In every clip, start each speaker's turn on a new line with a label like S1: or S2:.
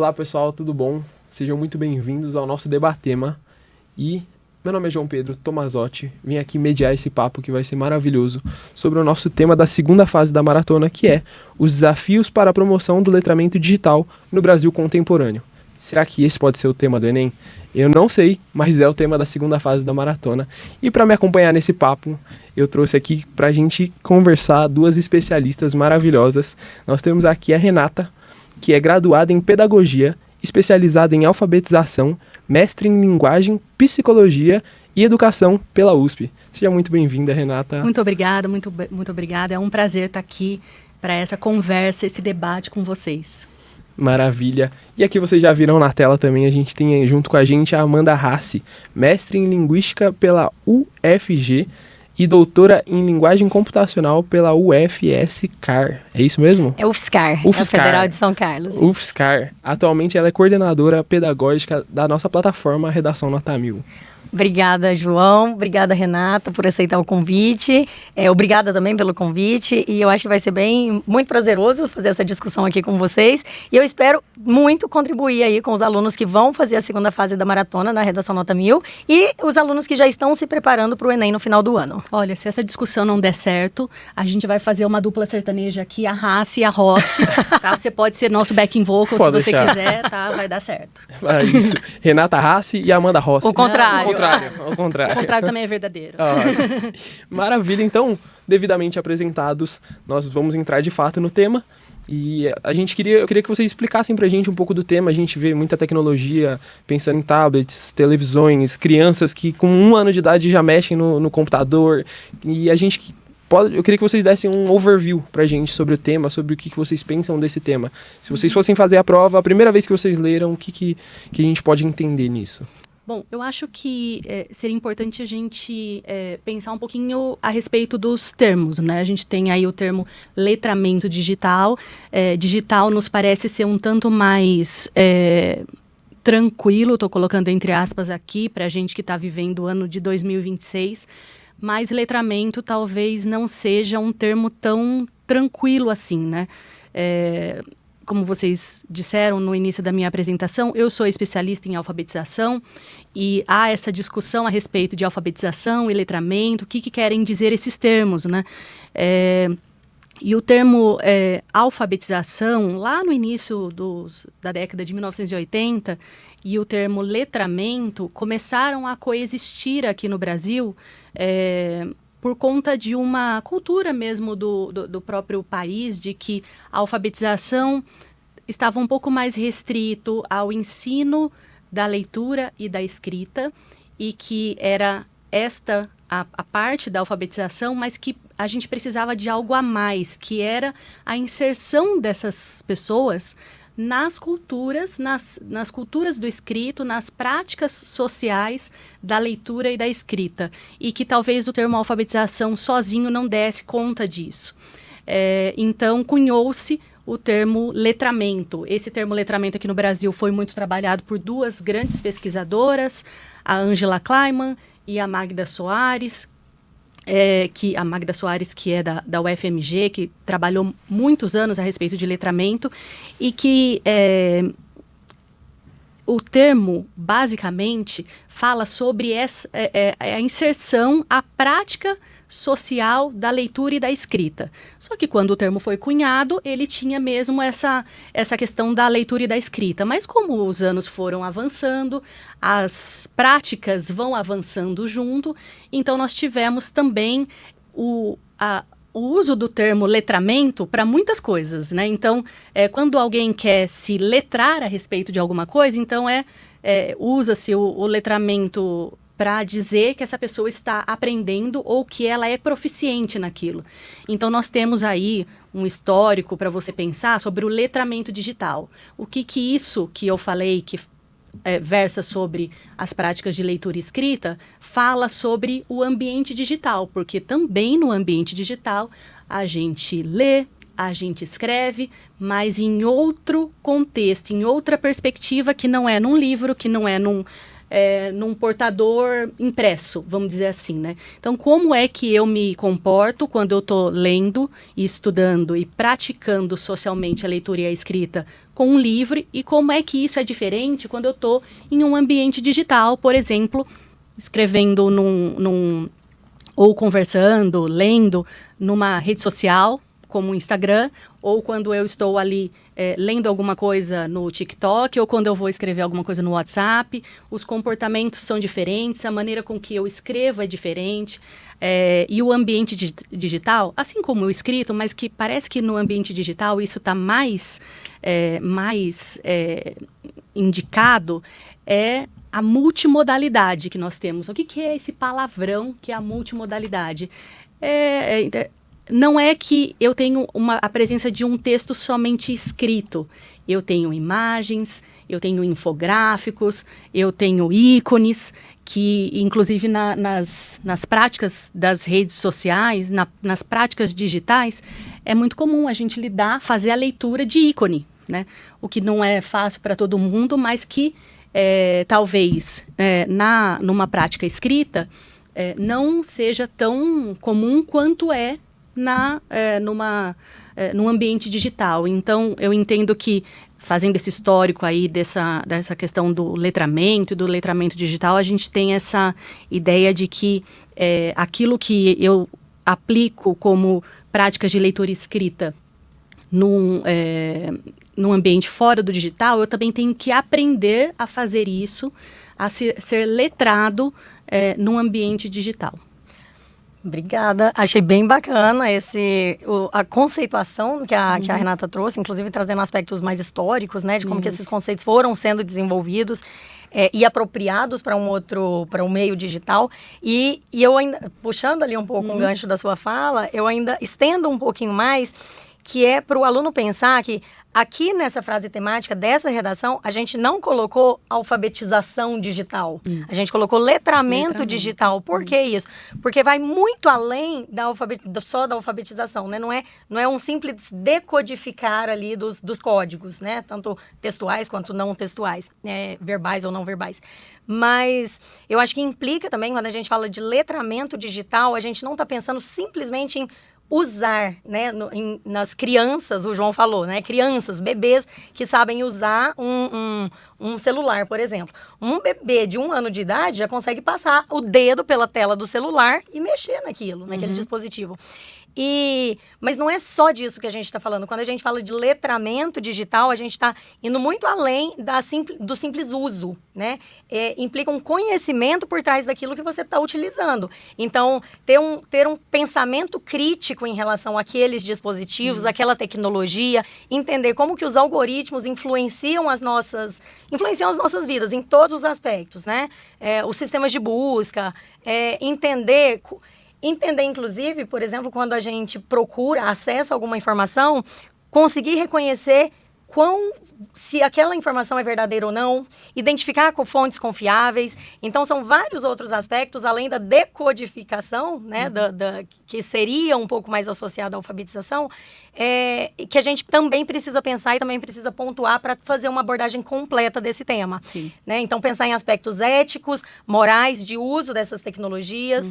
S1: Olá pessoal, tudo bom? Sejam muito bem-vindos ao nosso Debatema. E meu nome é João Pedro Tomazotti, vim aqui mediar esse papo que vai ser maravilhoso sobre o nosso tema da segunda fase da maratona, que é os desafios para a promoção do letramento digital no Brasil contemporâneo. Será que esse pode ser o tema do Enem? Eu não sei, mas é o tema da segunda fase da maratona. E para me acompanhar nesse papo, eu trouxe aqui para a gente conversar duas especialistas maravilhosas. Nós temos aqui a Renata, que é graduada em Pedagogia, especializada em Alfabetização, mestre em Linguagem, Psicologia e Educação pela USP. Seja muito bem-vinda, Renata.
S2: Muito obrigada, muito obrigada. É um prazer estar aqui para essa conversa, esse debate com vocês.
S1: Maravilha. E aqui vocês já viram na tela também, a gente tem junto com a gente a Amanda Hassi, mestre em Linguística pela UFG e doutora em Linguagem Computacional pela UFSCar. É isso mesmo?
S3: É UFSCar, é a Federal de São Carlos.
S1: UFSCar. Atualmente ela é coordenadora pedagógica da nossa plataforma Redação Nota 1000.
S3: Obrigada, João. Obrigada, Renata, por aceitar o convite. Obrigada também pelo convite. E eu acho que vai ser muito prazeroso fazer essa discussão aqui com vocês. E eu espero muito contribuir aí com os alunos que vão fazer a segunda fase da maratona na Redação Nota 1000 e os alunos que já estão se preparando para o Enem no final do ano.
S2: Olha, se essa discussão não der certo, a gente vai fazer uma dupla sertaneja aqui, a Hassi e a Rossi. Tá? Você pode ser nosso backing vocal se você quiser, tá? Vai dar certo.
S1: Isso. Renata Hassi e Amanda Rossi.
S3: O contrário.
S1: Ao contrário.
S2: O contrário também é verdadeiro.
S1: Maravilha, então, devidamente apresentados, nós vamos entrar de fato no tema. E eu queria que vocês explicassem pra gente um pouco do tema. A gente vê muita tecnologia, pensando em tablets, televisões, crianças que com 1 ano de idade já mexem no computador. E eu queria que vocês dessem um overview pra gente sobre o tema, sobre o que vocês pensam desse tema. Se vocês fossem fazer a prova, a primeira vez que vocês leram, o que a gente pode entender nisso?
S2: Bom, eu acho que seria importante a gente pensar um pouquinho a respeito dos termos, né? A gente tem aí o termo letramento digital. Digital nos parece ser um tanto mais tranquilo, estou colocando entre aspas aqui, para a gente que está vivendo o ano de 2026, mas letramento talvez não seja um termo tão tranquilo assim, né? Como vocês disseram no início da minha apresentação, eu sou especialista em alfabetização e há essa discussão a respeito de alfabetização e letramento, o que querem dizer esses termos, né? E o termo alfabetização, lá no início da década de 1980, e o termo letramento começaram a coexistir aqui no Brasil por conta de uma cultura mesmo do próprio país, de que a alfabetização estava um pouco mais restrito ao ensino da leitura e da escrita, e que era esta a parte da alfabetização, mas que a gente precisava de algo a mais, que era a inserção dessas pessoas nas culturas, nas culturas do escrito, nas práticas sociais da leitura e da escrita, e que talvez o termo alfabetização sozinho não desse conta disso. Então, cunhou-se o termo letramento. Esse termo letramento aqui no Brasil foi muito trabalhado por duas grandes pesquisadoras, a Ângela Kleiman e a Magda Soares, a Magda Soares, que é da UFMG, que trabalhou muitos anos a respeito de letramento, e que o termo, basicamente, fala sobre a inserção, a prática social da leitura e da escrita. Só que quando o termo foi cunhado, ele tinha mesmo essa questão da leitura e da escrita. Mas como os anos foram avançando, as práticas vão avançando junto, então nós tivemos também o uso do termo letramento para muitas coisas, né? Então, quando alguém quer se letrar a respeito de alguma coisa, então usa-se o letramento para dizer que essa pessoa está aprendendo ou que ela é proficiente naquilo. Então, nós temos aí um histórico para você pensar sobre o letramento digital. O que isso que eu falei, que versa sobre as práticas de leitura e escrita, fala sobre o ambiente digital, porque também no ambiente digital a gente lê, a gente escreve, mas em outro contexto, em outra perspectiva, que não é num livro, que não é num portador impresso, vamos dizer assim, né? Então, como é que eu me comporto quando eu estou lendo e estudando e praticando socialmente a leitura e a escrita com um livro e como é que isso é diferente quando eu estou em um ambiente digital, por exemplo, escrevendo ou conversando, lendo numa rede social, como o Instagram, ou quando eu estou ali lendo alguma coisa no TikTok, ou quando eu vou escrever alguma coisa no WhatsApp. Os comportamentos são diferentes, a maneira com que eu escrevo é diferente. E o ambiente digital, assim como o escrito, mas que parece que no ambiente digital isso está mais indicado, é a multimodalidade que nós temos. O que é esse palavrão que é a multimodalidade? Não é que eu tenho a presença de um texto somente escrito. Eu tenho imagens, eu tenho infográficos, eu tenho ícones, que inclusive nas práticas das redes sociais, nas práticas digitais, é muito comum a gente fazer a leitura de ícone, né? O que não é fácil para todo mundo, mas que talvez numa prática escrita não seja tão comum quanto num ambiente digital. Então, eu entendo que, fazendo esse histórico aí dessa questão do letramento e do letramento digital, a gente tem essa ideia de que aquilo que eu aplico como práticas de leitura escrita num ambiente fora do digital, eu também tenho que aprender a fazer isso, a ser letrado num ambiente digital.
S3: Obrigada. Achei bem bacana a conceituação que a Renata trouxe, inclusive trazendo aspectos mais históricos, né, de como que esses conceitos foram sendo desenvolvidos e apropriados para um meio digital. E eu ainda, puxando ali um pouco um gancho da sua fala, eu ainda estendo um pouquinho mais, que é para o aluno pensar que aqui nessa frase temática dessa redação, a gente não colocou alfabetização digital. A gente colocou letramento digital. Por que isso? Porque vai muito além só da alfabetização, né? Não é um simples decodificar ali dos códigos, né? Tanto textuais quanto não textuais, verbais ou não verbais. Mas eu acho que implica também, quando a gente fala de letramento digital, a gente não está pensando simplesmente em usar, né, nas crianças, o João falou, né, crianças, bebês que sabem usar um celular, por exemplo. Um bebê de 1 ano de idade já consegue passar o dedo pela tela do celular e mexer naquele dispositivo. Mas não é só disso que a gente está falando. Quando a gente fala de letramento digital, a gente está indo muito além do simples uso, né? Implica um conhecimento por trás daquilo que você está utilizando. Então, ter um pensamento crítico em relação àqueles dispositivos, àquela tecnologia, entender como que os algoritmos influenciam as nossas vidas em todos os aspectos, né? Os sistemas de busca, entender, inclusive, por exemplo, quando a gente acessa alguma informação, conseguir reconhecer se aquela informação é verdadeira ou não, identificar com fontes confiáveis. Então, são vários outros aspectos, além da decodificação, né, que seria um pouco mais associada à alfabetização, que a gente também precisa pensar e também precisa pontuar para fazer uma abordagem completa desse tema.
S2: Sim.
S3: Né? Então, pensar em aspectos éticos, morais, de uso dessas tecnologias,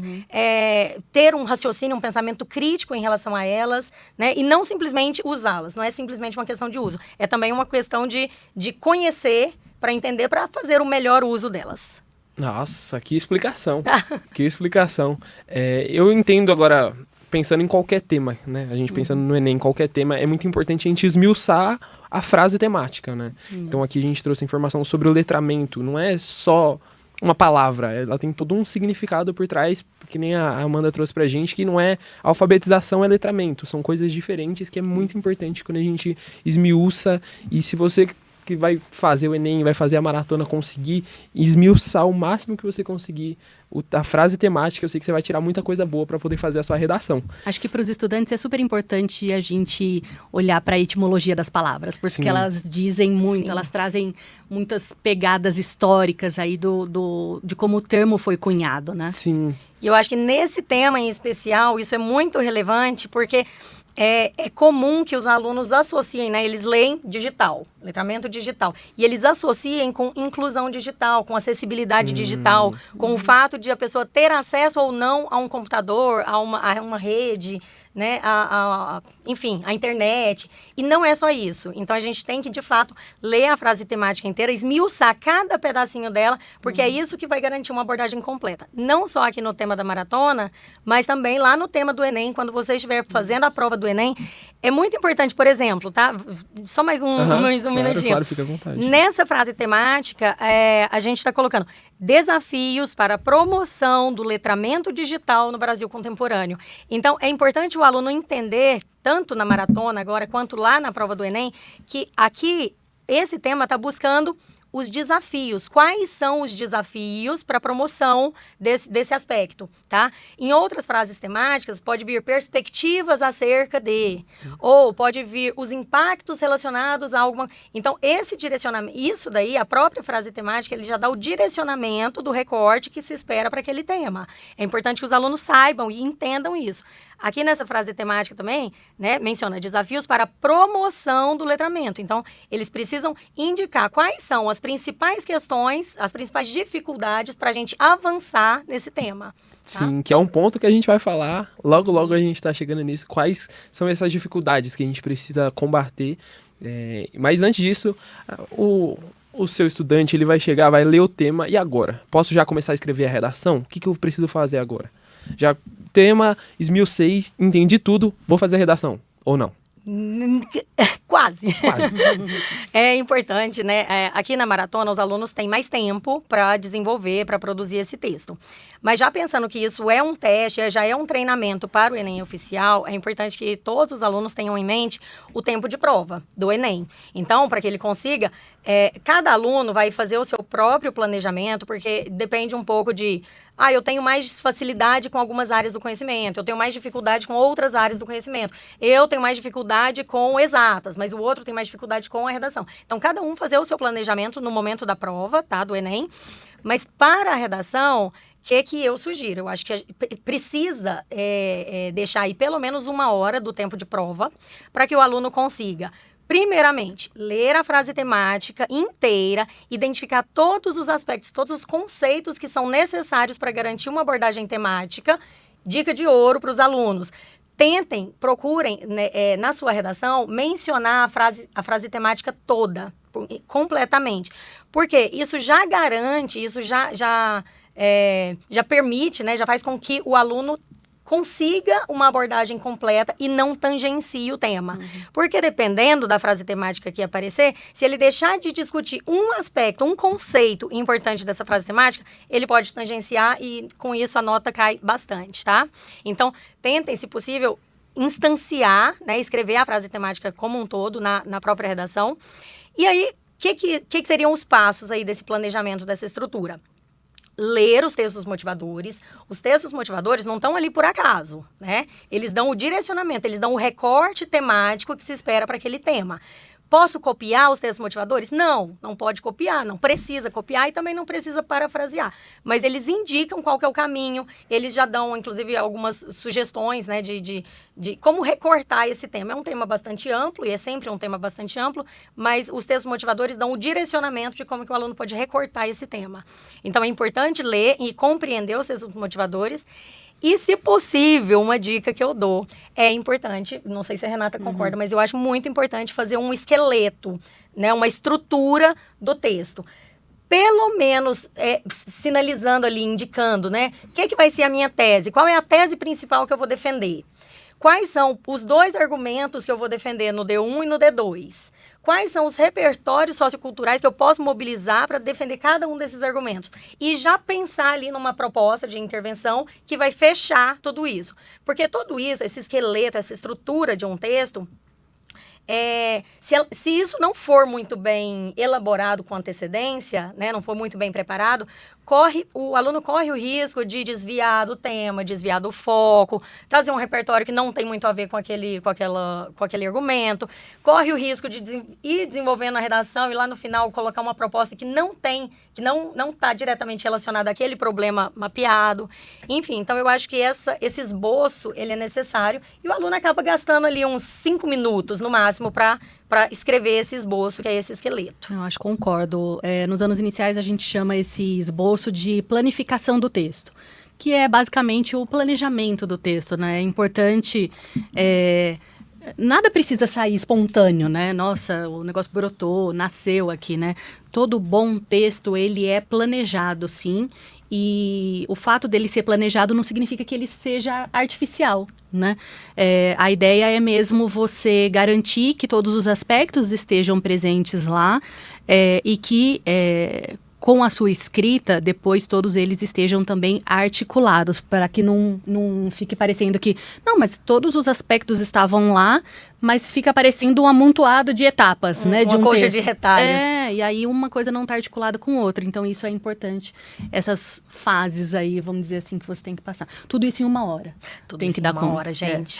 S3: ter um raciocínio, um pensamento crítico em relação a elas, né? E não simplesmente usá-las. Não é simplesmente uma questão de uso. É também uma questão de conhecer para entender, para fazer o melhor uso delas.
S1: Nossa, que explicação. Que explicação. Eu entendo agora, pensando em qualquer tema, né? A gente pensando no Enem, qualquer tema, é muito importante a gente esmiuçar a frase temática, né? Então aqui a gente trouxe informação sobre o letramento. Não é só uma palavra, ela tem todo um significado por trás, que nem a Amanda trouxe pra gente, que não é alfabetização, é letramento. São coisas diferentes que é muito importante quando a gente esmiuça. E se você que vai fazer o Enem, vai fazer a maratona, conseguir esmiuçar o máximo que você conseguir a frase temática, eu sei que você vai tirar muita coisa boa para poder fazer a sua redação.
S2: Acho que para os estudantes é super importante a gente olhar para a etimologia das palavras, porque
S1: Sim.
S2: elas dizem muito,
S3: Sim.
S2: elas trazem muitas pegadas históricas aí de como o termo foi cunhado, né?
S1: Sim.
S3: E eu acho que nesse tema em especial, isso é muito relevante, porque é comum que os alunos associem, né? Eles leem digital, letramento digital, e eles associem com inclusão digital, com acessibilidade digital, com o fato de a pessoa ter acesso ou não a um computador, a uma rede, né, enfim, a internet. E não é só isso. Então, a gente tem que, de fato, ler a frase temática inteira, esmiuçar cada pedacinho dela, porque é isso que vai garantir uma abordagem completa. Não só aqui no tema da maratona, mas também lá no tema do Enem, quando você estiver fazendo a prova do Enem. É muito importante, por exemplo, tá? Só mais um minutinho.
S1: Claro, fica à vontade.
S3: Nessa frase temática, a gente está colocando desafios para a promoção do letramento digital no Brasil contemporâneo. Então, é importante o aluno entender, tanto na maratona agora, quanto lá na prova do Enem, que aqui esse tema está buscando os desafios. Quais são os desafios para a promoção desse aspecto, tá? Em outras frases temáticas, pode vir perspectivas acerca de, ou pode vir os impactos relacionados a alguma... Então, esse direcionamento, isso daí, a própria frase temática, ele já dá o direcionamento do recorte que se espera para aquele tema. É importante que os alunos saibam e entendam isso. Aqui nessa frase temática também, né, menciona desafios para a promoção do letramento. Então, eles precisam indicar quais são as principais questões, as principais dificuldades para a gente avançar nesse tema. Tá?
S1: Sim, que é um ponto que a gente vai falar. Logo a gente está chegando nisso. Quais são essas dificuldades que a gente precisa combater? Mas antes disso, o seu estudante ele vai chegar, vai ler o tema. E agora? Posso já começar a escrever a redação? O que eu preciso fazer agora? Já tema, esmiucei, entendi tudo, vou fazer a redação, ou não?
S3: Quase. É importante, né? Aqui na maratona, os alunos têm mais tempo para desenvolver, para produzir esse texto. Mas já pensando que isso é um teste, já é um treinamento para o Enem oficial, é importante que todos os alunos tenham em mente o tempo de prova do Enem. Então, para que ele consiga, cada aluno vai fazer o seu próprio planejamento, porque depende um pouco de... eu tenho mais facilidade com algumas áreas do conhecimento, eu tenho mais dificuldade com outras áreas do conhecimento, eu tenho mais dificuldade com exatas, mas o outro tem mais dificuldade com a redação. Então, cada um fazer o seu planejamento no momento da prova, tá, do Enem, mas para a redação... O que eu sugiro? Eu acho que precisa deixar aí pelo menos 1 hora do tempo de prova para que o aluno consiga, primeiramente, ler a frase temática inteira, identificar todos os aspectos, todos os conceitos que são necessários para garantir uma abordagem temática. Dica de ouro para os alunos. Procurem, né, na sua redação, mencionar a frase temática toda, completamente. Porque isso já garante, isso já permite, né, já faz com que o aluno consiga uma abordagem completa e não tangencie o tema. Porque dependendo da frase temática que aparecer, se ele deixar de discutir um aspecto, um conceito importante dessa frase temática, ele pode tangenciar e com isso a nota cai bastante, tá? Então, tentem, se possível, instanciar, né, escrever a frase temática como um todo na própria redação. E aí, o que seriam os passos aí desse planejamento, dessa estrutura? Ler os textos motivadores. Os textos motivadores não estão ali por acaso, né? Eles dão o direcionamento, eles dão o recorte temático que se espera para aquele tema. Posso copiar os textos motivadores? Não pode copiar, não precisa copiar e também não precisa parafrasear. Mas eles indicam qual que é o caminho, eles já dão, inclusive, algumas sugestões, né, de como recortar esse tema. É um tema bastante amplo, e é sempre um tema bastante amplo, mas os textos motivadores dão o direcionamento de como que o aluno pode recortar esse tema. Então, é importante ler e compreender os textos motivadores. E, se possível, uma dica que eu dou, é importante, não sei se a Renata concorda, mas eu acho muito importante fazer um esqueleto, né, uma estrutura do texto. Pelo menos sinalizando ali, indicando, né, o que vai ser a minha tese, qual é a tese principal que eu vou defender. Quais são os 2 argumentos que eu vou defender no D1 e no D2? Quais são os repertórios socioculturais que eu posso mobilizar para defender cada um desses argumentos? E já pensar ali numa proposta de intervenção que vai fechar tudo isso. Porque tudo isso, esse esqueleto, essa estrutura de um texto, se isso não for muito bem elaborado com antecedência, né, não for muito bem preparado, o aluno corre o risco de desviar do tema, desviar do foco, trazer um repertório que não tem muito a ver com aquele argumento, corre o risco de ir desenvolvendo a redação e lá no final colocar uma proposta que não está diretamente relacionada àquele problema mapeado. Enfim, então eu acho que esse esboço ele é necessário e o aluno acaba gastando ali uns 5 minutos no máximo para escrever esse esboço, que é esse esqueleto.
S2: Eu acho que concordo. Nos anos iniciais, a gente chama esse esboço de planificação do texto. que é basicamente o planejamento do texto, né? É importante... nada precisa sair espontâneo, né? Nossa, o negócio brotou, nasceu aqui, né? Todo bom texto, ele é planejado, sim. E o fato dele ser planejado não significa que ele seja artificial, né? A ideia é mesmo você garantir que todos os aspectos estejam presentes lá e que... com a sua escrita, depois todos eles estejam também articulados, para que não fique parecendo que... Não, mas todos os aspectos estavam lá, mas fica parecendo um amontoado de etapas, né? De
S3: uma coxa de
S2: texto.
S3: retalhos.
S2: E aí uma coisa não está articulada com outra. Então isso é importante. Essas fases aí, vamos dizer assim, que você tem que passar. Tudo isso em 1 hora.
S3: Tudo
S2: tem
S3: isso
S2: que
S3: em
S2: dar
S3: uma
S2: conta.
S3: hora, gente.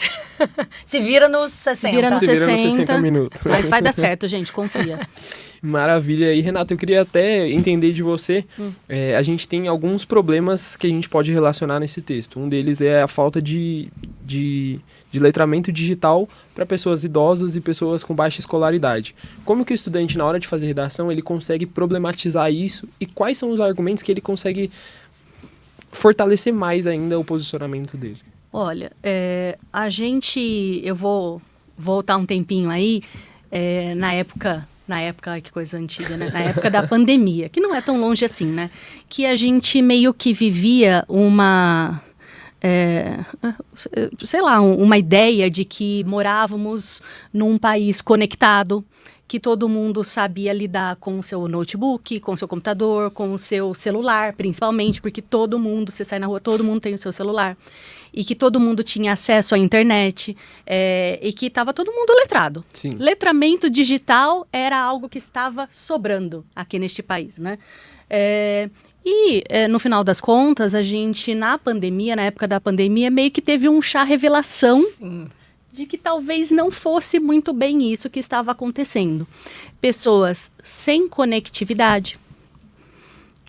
S3: Se vira nos 60.
S2: Se vira nos 60
S1: minutos.
S2: Mas vai dar certo, gente, confia.
S1: Maravilha. E, Renata, eu queria até entender de você, a gente tem alguns problemas que a gente pode relacionar nesse texto. Um deles é a falta de letramento digital para pessoas idosas e pessoas com baixa escolaridade. Como que o estudante, na hora de fazer redação, ele consegue problematizar isso e quais são os argumentos que ele consegue fortalecer mais ainda o posicionamento dele?
S2: Olha, eu vou voltar um tempinho aí, na época, ai, que coisa antiga, né? Na época da pandemia, que não é tão longe assim, né? Que a gente meio que vivia uma ideia de que morávamos num país conectado, que todo mundo sabia lidar com o seu notebook, com o seu computador, com o seu celular, principalmente, porque todo mundo, você sai na rua, todo mundo tem o seu celular. E que todo mundo tinha acesso à internet, e que estava todo mundo letrado.
S1: Sim.
S2: Letramento digital era algo que estava sobrando aqui neste país, né? No final das contas, a gente, na época da pandemia, meio que teve um chá revelação. Sim. De que talvez não fosse muito bem isso que estava acontecendo. Pessoas sem conectividade,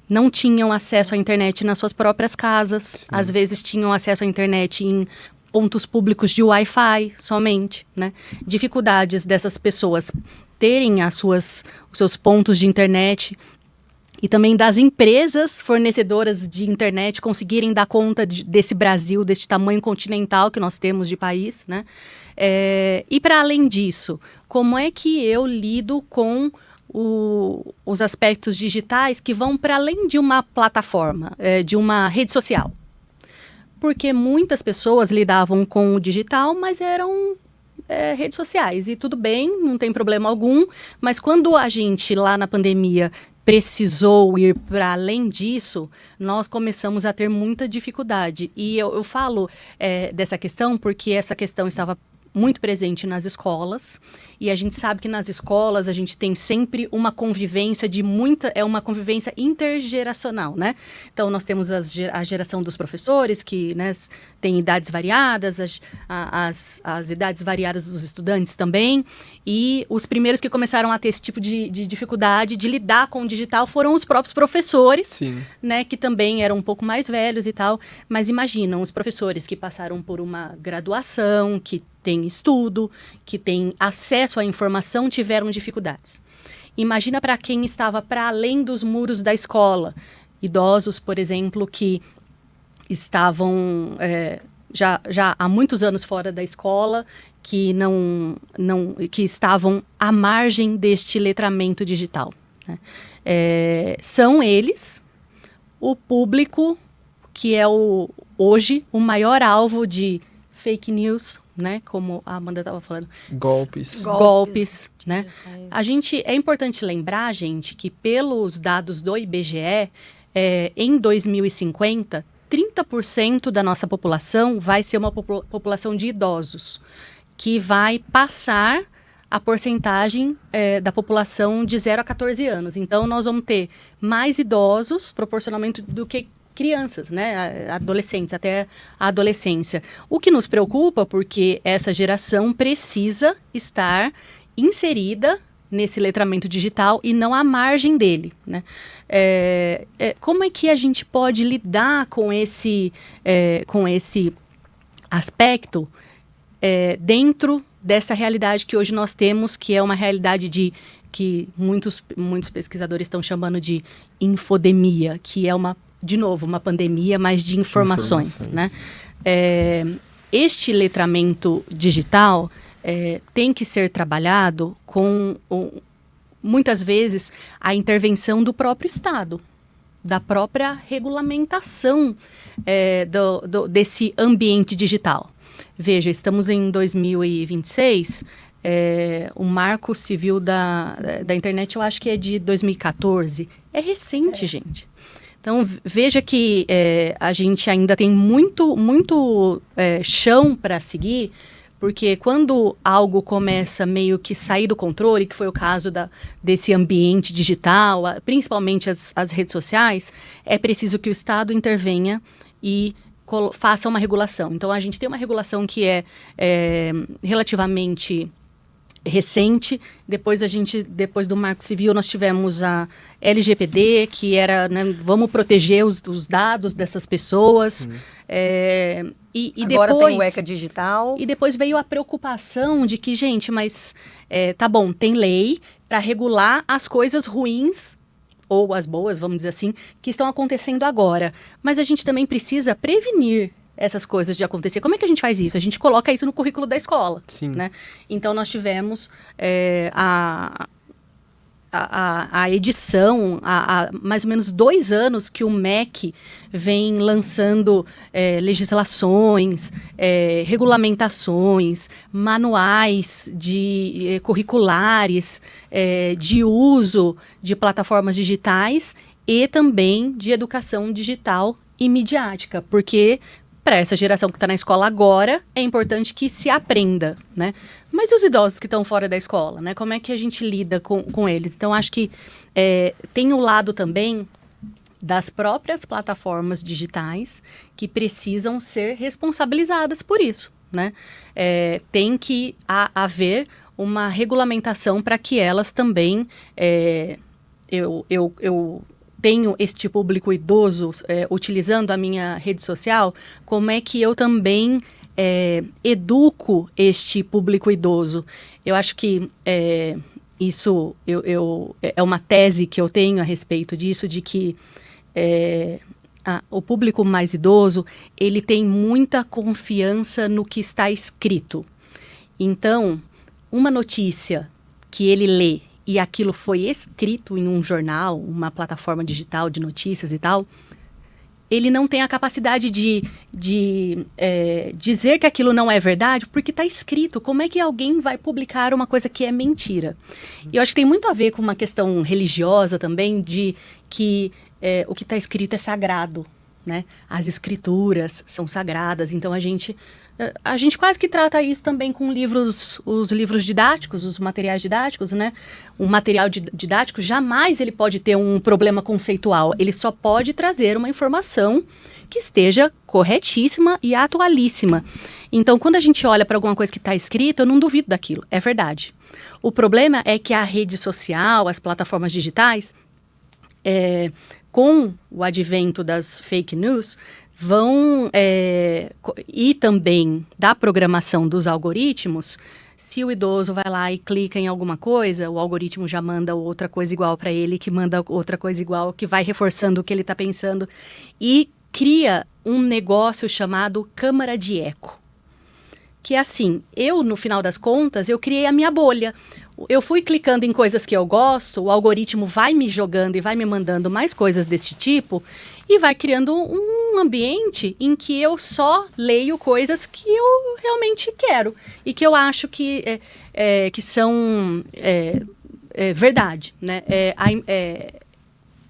S2: não tinham acesso à internet nas suas próprias casas. Sim. Às vezes tinham acesso à internet em pontos públicos de Wi-Fi somente, né? Dificuldades dessas pessoas terem os seus pontos de internet e também das empresas fornecedoras de internet conseguirem dar conta desse Brasil, deste tamanho continental que nós temos de país, né? E para além disso, como é que eu lido com os aspectos digitais que vão para além de uma plataforma, de uma rede social? Porque muitas pessoas lidavam com o digital, mas eram redes sociais. E tudo bem, não tem problema algum, mas quando a gente, lá na pandemia, precisou ir para além disso, nós começamos a ter muita dificuldade. E eu falo dessa questão porque essa questão estava muito presente nas escolas, e a gente sabe que nas escolas a gente tem sempre uma convivência uma convivência intergeracional, né? Então nós temos a geração dos professores, que, né, tem idades variadas, as idades variadas dos estudantes também, e os primeiros que começaram a ter esse tipo de dificuldade de lidar com o digital foram os próprios professores. Sim. Né, que também eram um pouco mais velhos e tal, mas imaginam os professores que passaram por uma graduação, que tem estudo, que tem acesso à informação, tiveram dificuldades. Imagina para quem estava para além dos muros da escola. Idosos, por exemplo, que estavam já há muitos anos fora da escola, que que estavam à margem deste letramento digital, né? São eles o público que é hoje o maior alvo de fake news, né? Como a Amanda estava falando. Golpes, né? É importante lembrar, gente, que pelos dados do IBGE, em 2050, 30% da nossa população vai ser uma população de idosos, que vai passar a porcentagem da população de 0 a 14 anos. Então, nós vamos ter mais idosos, proporcionalmente, do que crianças, né, adolescentes, até a adolescência. O que nos preocupa, porque essa geração precisa estar inserida nesse letramento digital e não à margem dele, né? Como é que a gente pode lidar com esse aspecto dentro dessa realidade que hoje nós temos, que é uma realidade que muitos pesquisadores estão chamando de infodemia, que é uma de novo, uma pandemia, mas de informações. Né? Este letramento digital tem que ser trabalhado com, muitas vezes, a intervenção do próprio Estado, da própria regulamentação desse ambiente digital. Veja, estamos em 2026, o Marco Civil da Internet, eu acho que é de 2014. É recente, gente. Então, veja que a gente ainda tem muito chão para seguir, porque quando algo começa meio que sair do controle, que foi o caso desse ambiente digital, principalmente as redes sociais, é preciso que o Estado intervenha e faça uma regulação. Então, a gente tem uma regulação que é relativamente recente. Depois do Marco Civil, nós tivemos a LGPD, que era, né, vamos proteger os dados dessas pessoas.
S3: Agora
S2: depois,
S3: tem o ECA digital.
S2: E depois veio a preocupação de que, gente, mas tá bom, tem lei para regular as coisas ruins, ou as boas, vamos dizer assim, que estão acontecendo agora. Mas a gente também precisa prevenir essas coisas de acontecer. Como é que a gente faz isso? A gente coloca isso no currículo da escola.
S1: Sim.
S2: Né? Então, nós tivemos a edição, há mais ou menos 2 anos que o MEC vem lançando legislações, regulamentações, manuais curriculares, de uso de plataformas digitais e também de educação digital e midiática, porque para essa geração que está na escola agora, é importante que se aprenda, né? Mas e os idosos que estão fora da escola, né? Como é que a gente lida com eles? Então, acho que tem o lado também das próprias plataformas digitais que precisam ser responsabilizadas por isso, né? Tem que haver uma regulamentação para que elas também... Eu tenho este público idoso utilizando a minha rede social, como é que eu também educo este público idoso? Eu acho que isso é uma tese que eu tenho a respeito disso, de que o público mais idoso, ele tem muita confiança no que está escrito. Então, uma notícia que ele lê, e aquilo foi escrito em um jornal, uma plataforma digital de notícias e tal, ele não tem a capacidade de dizer que aquilo não é verdade, porque está escrito. Como é que alguém vai publicar uma coisa que é mentira? E eu acho que tem muito a ver com uma questão religiosa também, de que o que está escrito é sagrado, né? As escrituras são sagradas, então a gente quase que trata isso também com os livros didáticos, os materiais didáticos, né? Um material didático jamais ele pode ter um problema conceitual, ele só pode trazer uma informação que esteja corretíssima e atualíssima. Então, quando a gente olha para alguma coisa que está escrito, eu não duvido daquilo, é verdade. O problema é que a rede social, as plataformas digitais, com o advento das fake news, e também da programação dos algoritmos, se o idoso vai lá e clica em alguma coisa, o algoritmo já manda outra coisa igual para ele, que manda outra coisa igual, que vai reforçando o que ele está pensando, e cria um negócio chamado câmara de eco. Que é assim, no final das contas, eu criei a minha bolha. Eu fui clicando em coisas que eu gosto, o algoritmo vai me jogando e vai me mandando mais coisas desse tipo, e vai criando um ambiente em que eu só leio coisas que eu realmente quero e que eu acho que são verdade, né?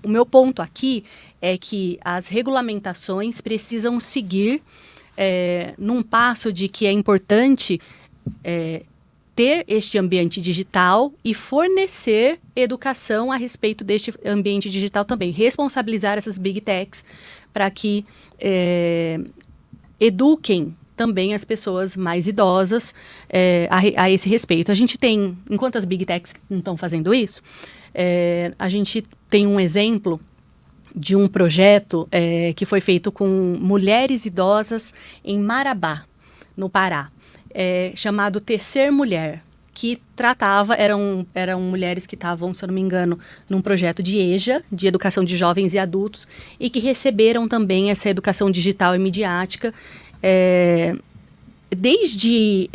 S2: O meu ponto aqui é que as regulamentações precisam seguir num passo de que é importante ter este ambiente digital e fornecer educação a respeito deste ambiente digital também. Responsabilizar essas big techs para que eduquem também as pessoas mais idosas a esse respeito. A gente tem, enquanto as big techs não estão fazendo isso, a gente tem um exemplo de um projeto que foi feito com mulheres idosas em Marabá, no Pará. Chamado Tecer Mulher, que tratava, eram mulheres que estavam, se eu não me engano, num projeto de EJA, de educação de jovens e adultos, e que receberam também essa educação digital e midiática, desde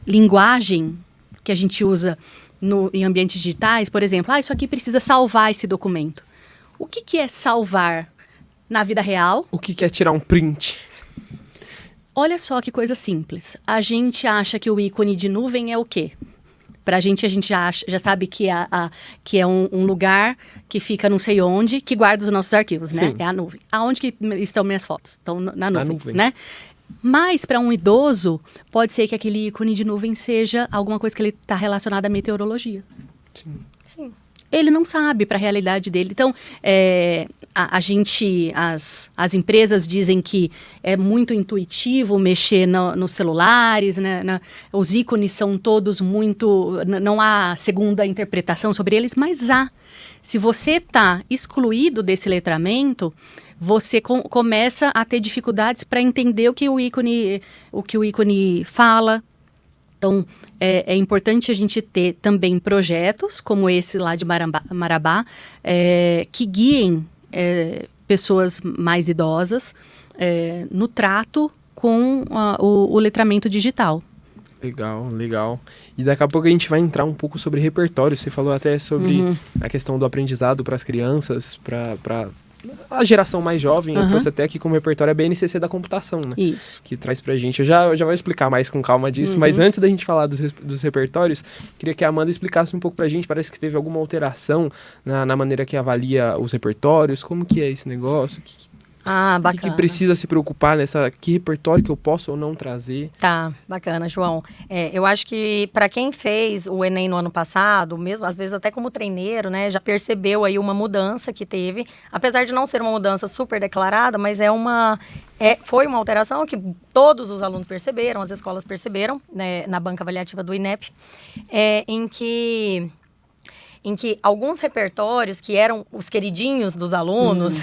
S2: linguagem que a gente usa em ambientes digitais, por exemplo, isso aqui precisa salvar esse documento. O que é salvar na vida real?
S1: O que é tirar um print?
S2: Olha só que coisa simples. A gente acha que o ícone de nuvem é o quê? Pra gente, a gente já sabe que é um lugar que fica não sei onde, que guarda os nossos arquivos, né?
S1: Sim.
S2: É a nuvem. Aonde que estão minhas fotos? Estão na nuvem,
S1: nuvem.
S2: né? Mas, para um idoso, pode ser que aquele ícone de nuvem seja alguma coisa que ele está relacionada à meteorologia.
S3: Sim.
S2: Ele não sabe para a realidade dele. Então, as empresas dizem que é muito intuitivo mexer nos celulares, né? Os ícones são todos muito... Não há segunda interpretação sobre eles, mas há. Se você está excluído desse letramento, você começa a ter dificuldades para entender o que o ícone fala. Então, é importante a gente ter também projetos, como esse lá de Marabá, que guiem pessoas mais idosas no trato com o letramento digital.
S1: Legal. E daqui a pouco a gente vai entrar um pouco sobre repertório. Você falou até sobre a questão do aprendizado para as crianças, para a geração mais jovem. Eu trouxe até aqui como repertório a BNCC da computação, né?
S2: Isso.
S1: Que traz pra gente. Eu já vou explicar mais com calma disso, mas antes da gente falar dos repertórios, queria que a Amanda explicasse um pouco pra gente. Parece que teve alguma alteração na maneira que avalia os repertórios. Como que é esse negócio?
S3: Bacana.
S1: O que precisa se preocupar que repertório que eu posso ou não trazer?
S3: Tá, bacana, João. Eu acho que para quem fez o Enem no ano passado, mesmo às vezes até como treineiro, né, já percebeu aí uma mudança que teve, apesar de não ser uma mudança super declarada, mas foi uma alteração que todos os alunos perceberam, as escolas perceberam, né, na banca avaliativa do INEP, em que alguns repertórios que eram os queridinhos dos alunos,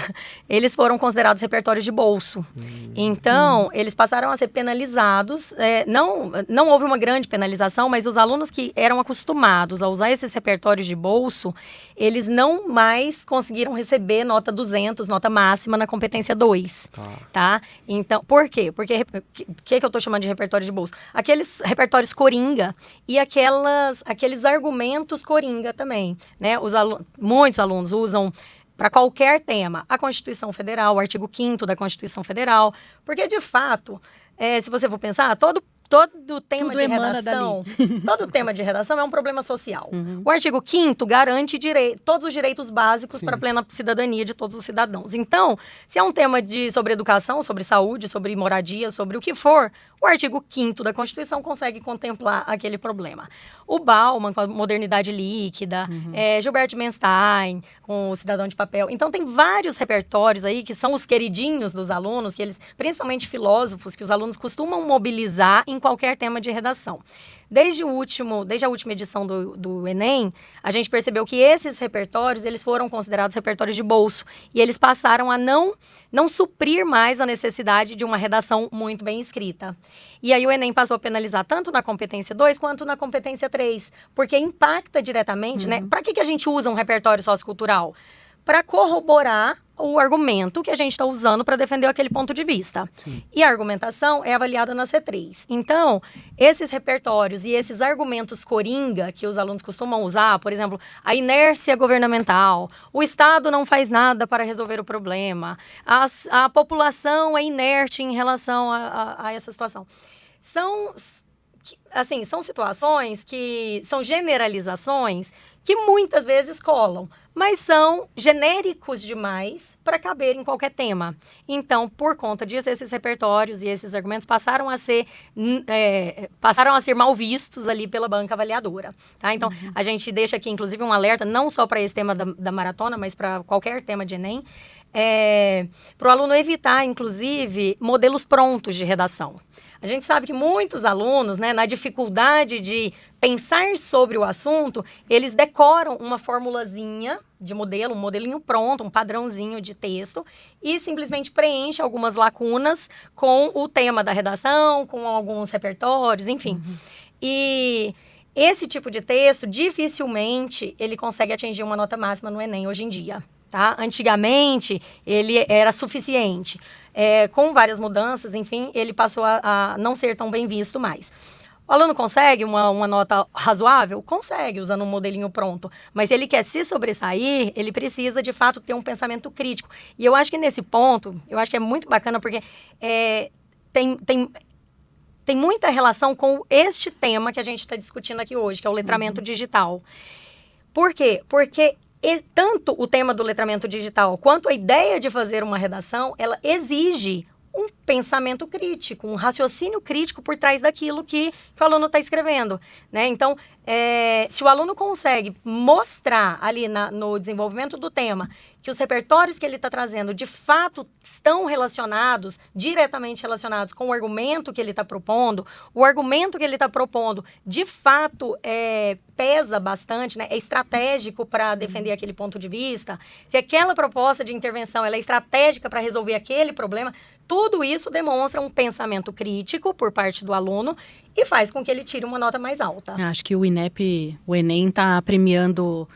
S3: eles foram considerados repertórios de bolso. Então, eles passaram a ser penalizados. Não houve uma grande penalização, mas os alunos que eram acostumados a usar esses repertórios de bolso, eles não mais conseguiram receber nota 200, nota máxima na competência 2. Tá? Então, por quê? Porque o que eu estou chamando de repertório de bolso? Aqueles repertórios coringa e aqueles argumentos coringa também. Né? Muitos alunos usam para qualquer tema a Constituição Federal, o artigo 5º da Constituição Federal, porque, de fato, se você for pensar, todo tema de redação, todo tema de redação é um problema social. O artigo 5º garante todos os direitos básicos para a plena cidadania de todos os cidadãos. Então, se é um tema sobre educação, sobre saúde, sobre moradia, sobre o que for, o artigo 5º da Constituição consegue contemplar aquele problema. O Bauman, com a modernidade líquida, Gilberto Menstein, com o cidadão de papel. Então, tem vários repertórios aí que são os queridinhos dos alunos, que eles, principalmente filósofos, que os alunos costumam mobilizar em qualquer tema de redação. Desde a última edição do Enem, a gente percebeu que esses repertórios, eles foram considerados repertórios de bolso. E eles passaram a não suprir mais a necessidade de uma redação muito bem escrita. E aí o Enem passou a penalizar tanto na competência 2 quanto na competência 3, porque impacta diretamente, né? Para que a gente usa um repertório sociocultural? Para corroborar o argumento que a gente está usando para defender aquele ponto de vista. Sim. E a argumentação é avaliada na C3. Então, esses repertórios e esses argumentos coringa que os alunos costumam usar, por exemplo, a inércia governamental, o Estado não faz nada para resolver o problema, a população é inerte em relação a essa situação. São situações que são generalizações que muitas vezes colam, mas são genéricos demais para caber em qualquer tema. Então, por conta disso, esses repertórios e esses argumentos passaram a ser mal vistos ali pela banca avaliadora. Tá? Então, a gente deixa aqui, inclusive, um alerta, não só para esse tema da maratona, mas para qualquer tema de Enem, para o aluno evitar, inclusive, modelos prontos de redação. A gente sabe que muitos alunos, né, na dificuldade de pensar sobre o assunto, eles decoram uma formulazinha de modelo, um modelinho pronto, um padrãozinho de texto, e simplesmente preenche algumas lacunas com o tema da redação, com alguns repertórios, enfim. E esse tipo de texto, dificilmente ele consegue atingir uma nota máxima no Enem hoje em dia. Tá? Antigamente, ele era suficiente. Com várias mudanças, enfim, ele passou a não ser tão bem visto mais. O aluno consegue uma nota razoável? Consegue, usando um modelinho pronto. Mas se ele quer se sobressair, ele precisa, de fato, ter um pensamento crítico. E eu acho que nesse ponto, eu acho que é muito bacana, porque tem muita relação com este tema que a gente está discutindo aqui hoje, que é o letramento digital. Por quê? Porque tanto o tema do letramento digital quanto a ideia de fazer uma redação, ela exige um pensamento crítico, um raciocínio crítico por trás daquilo que o aluno está escrevendo, né? Então, se o aluno consegue mostrar ali no desenvolvimento do tema que os repertórios que ele está trazendo, de fato, estão diretamente relacionados com o argumento que ele está propondo, o argumento que ele está propondo, de fato, pesa bastante, né? É estratégico para defender aquele ponto de vista, se aquela proposta de intervenção ela é estratégica para resolver aquele problema, tudo isso demonstra um pensamento crítico por parte do aluno e faz com que ele tire uma nota mais alta.
S2: Acho que o Enem está premiando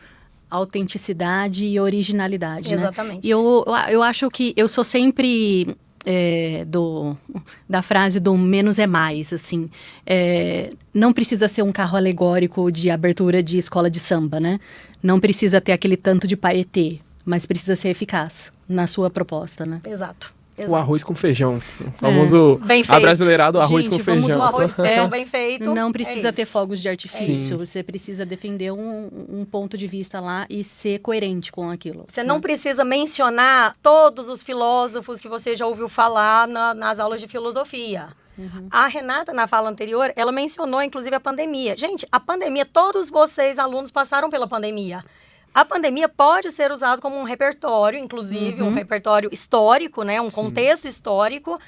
S2: autenticidade e originalidade,
S3: Exatamente.
S2: Né? E eu acho que eu sou sempre da frase do menos é mais, assim. Não precisa ser um carro alegórico de abertura de escola de samba, né? Não precisa ter aquele tanto de paetê, mas precisa ser eficaz na sua proposta, né?
S3: Exato.
S1: O arroz com feijão. O famoso abrasileirado arroz com feijão.
S3: O arroz com feijão bem feito.
S2: Não precisa ter fogos de artifício.
S1: Sim.
S2: Você precisa defender um ponto de vista lá e ser coerente com aquilo.
S3: Você não precisa mencionar todos os filósofos que você já ouviu falar nas aulas de filosofia. Uhum. A Renata, na fala anterior, ela mencionou, inclusive, a pandemia. Gente, a pandemia, todos vocês, alunos, passaram pela pandemia. A pandemia pode ser usado como um repertório, inclusive, um repertório histórico, né? Um contexto histórico,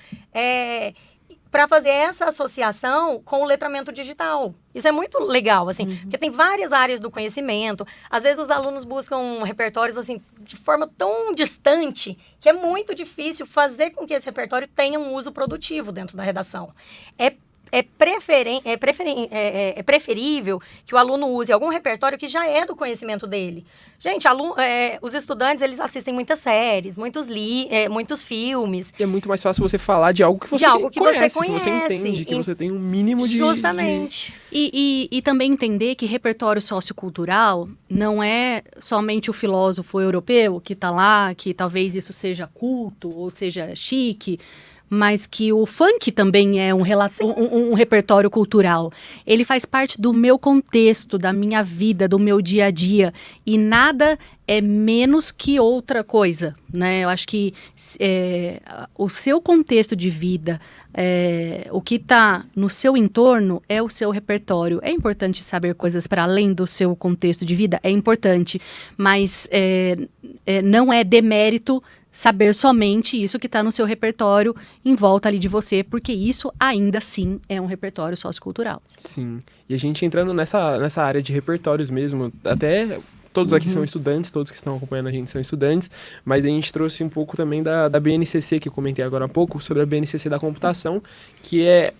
S3: para fazer essa associação com o letramento digital. Isso é muito legal, assim, porque tem várias áreas do conhecimento. Às vezes os alunos buscam repertórios, assim, de forma tão distante que é muito difícil fazer com que esse repertório tenha um uso produtivo dentro da redação. É preferível que o aluno use algum repertório que já é do conhecimento dele. Gente, os estudantes, eles assistem muitas séries, muitos filmes.
S1: E é muito mais fácil você falar de algo que você conhece, que você entende, que você tem um mínimo de...
S3: Justamente.
S2: E também entender que repertório sociocultural não é somente o filósofo europeu que está lá, que talvez isso seja culto ou seja chique, mas que o funk também é um repertório cultural. Ele faz parte do meu contexto, da minha vida, do meu dia a dia. E nada é menos que outra coisa, né? Eu acho que o seu contexto de vida, o que está no seu entorno é o seu repertório. É importante saber coisas para além do seu contexto de vida? É importante, mas não é demérito saber somente isso que está no seu repertório em volta ali de você, porque isso ainda assim é um repertório sociocultural.
S1: Sim, e a gente entrando nessa área de repertórios mesmo, até todos aqui são estudantes, todos que estão acompanhando a gente são estudantes, mas a gente trouxe um pouco também da BNCC, que eu comentei agora há pouco, sobre a BNCC da computação, que é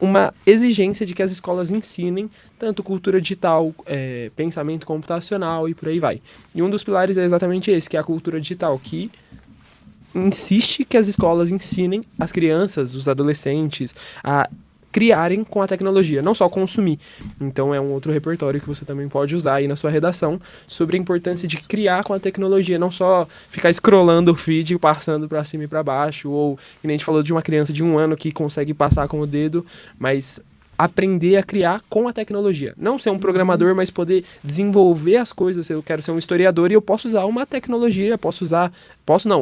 S1: uma exigência de que as escolas ensinem tanto cultura digital, pensamento computacional e por aí vai. E um dos pilares é exatamente esse, que é a cultura digital, que insiste que as escolas ensinem as crianças, os adolescentes, a criarem com a tecnologia, não só consumir. Então é um outro repertório que você também pode usar aí na sua redação sobre a importância de criar com a tecnologia, não só ficar scrollando o feed, passando para cima e para baixo, ou, que nem a gente falou de uma criança de 1 ano que consegue passar com o dedo, mas aprender a criar com a tecnologia. Não ser um programador, mas poder desenvolver as coisas. Eu quero ser um historiador e eu posso usar uma tecnologia,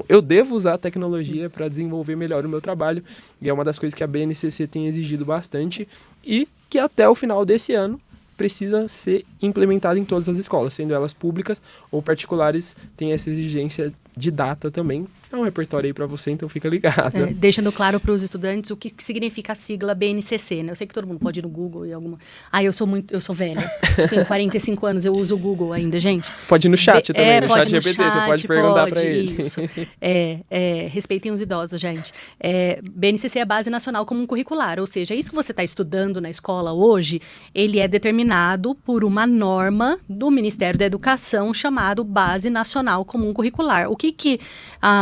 S1: eu devo usar a tecnologia para desenvolver melhor o meu trabalho. E é uma das coisas que a BNCC tem exigido bastante e que até o final desse ano precisa ser implementada em todas as escolas, sendo elas públicas ou particulares, tem essa exigência de data também. É um repertório aí para você, então fica ligado.
S2: Deixando claro para os estudantes o que significa a sigla BNCC, né? Eu sei que todo mundo pode ir no Google e alguma... eu sou velha, tenho 45 anos, eu uso o Google ainda, gente.
S1: Pode ir no chat também, no chat GPT,
S2: você
S1: pode perguntar para ele.
S2: Isso. Respeitem os idosos, gente. BNCC é a Base Nacional Comum Curricular, ou seja, isso que você está estudando na escola hoje, ele é determinado por uma norma do Ministério da Educação chamado Base Nacional Comum Curricular. O que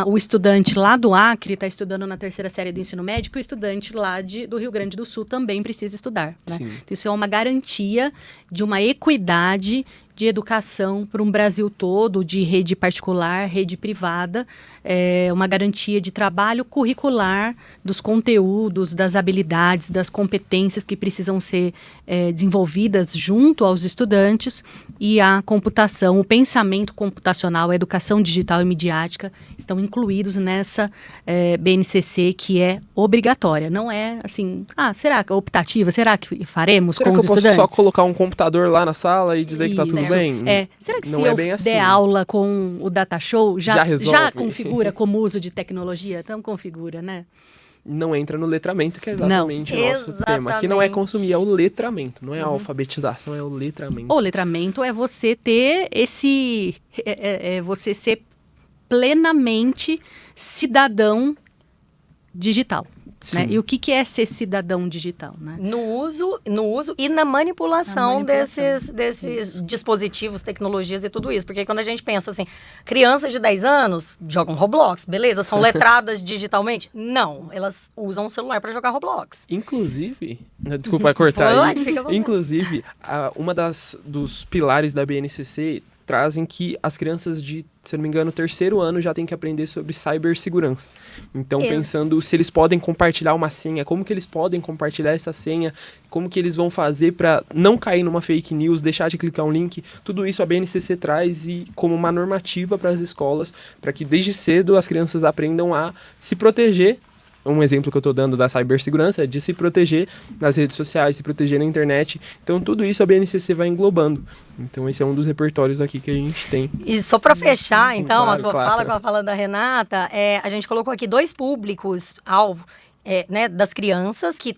S2: o estudante lá do Acre está estudando na 3ª série do ensino médio, e o estudante lá do Rio Grande do Sul também precisa estudar, né? Então, isso é uma garantia de uma equidade de educação para um Brasil todo, de rede particular, rede privada, uma garantia de trabalho curricular dos conteúdos, das habilidades, das competências que precisam ser desenvolvidas junto aos estudantes, e a computação, o pensamento computacional, a educação digital e midiática estão incluídos nessa BNCC, que é obrigatória. Não é assim, será que é optativa? Será que faremos com os estudantes?
S1: Será que eu posso só colocar um computador lá na sala e dizer que está tudo bem?
S2: Será que
S1: não
S2: se
S1: é
S2: eu
S1: bem assim.
S2: der aula com o Data Show, já
S1: resolve?
S2: Configura como uso de tecnologia? Então configura, né?
S1: Não entra no letramento, que é exatamente o nosso tema. Que não é consumir, é o letramento. Não é a alfabetização, é o letramento.
S2: O letramento é você ter você ser plenamente cidadão digital. Né? E o que é ser cidadão digital? Né?
S3: No uso e na manipulação desses dispositivos, tecnologias e tudo isso. Porque quando a gente pensa assim, crianças de 10 anos jogam Roblox, beleza? São letradas digitalmente? Não, elas usam o celular para jogar Roblox.
S1: Inclusive, desculpa cortar aí, inclusive, uma dos pilares da BNCC trazem que as crianças de, se eu não me engano, 3º ano já têm que aprender sobre cibersegurança. Então, pensando se eles podem compartilhar uma senha, como que eles podem compartilhar essa senha, como que eles vão fazer para não cair numa fake news, deixar de clicar um link, tudo isso a BNCC traz como uma normativa para as escolas, para que desde cedo as crianças aprendam a se proteger. Um exemplo que eu estou dando da cibersegurança é de se proteger nas redes sociais, se proteger na internet. Então, tudo isso a BNCC vai englobando. Então, esse é um dos repertórios aqui que a gente tem.
S3: E só para fechar, então,
S1: claro,
S3: a sua fala com a fala da Renata, a gente colocou aqui 2 públicos-alvo. Né, das crianças que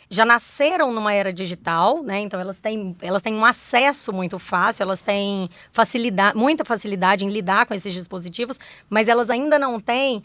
S3: já nasceram numa era digital, né, então elas têm um acesso muito fácil, elas têm muita facilidade em lidar com esses dispositivos, mas elas ainda não têm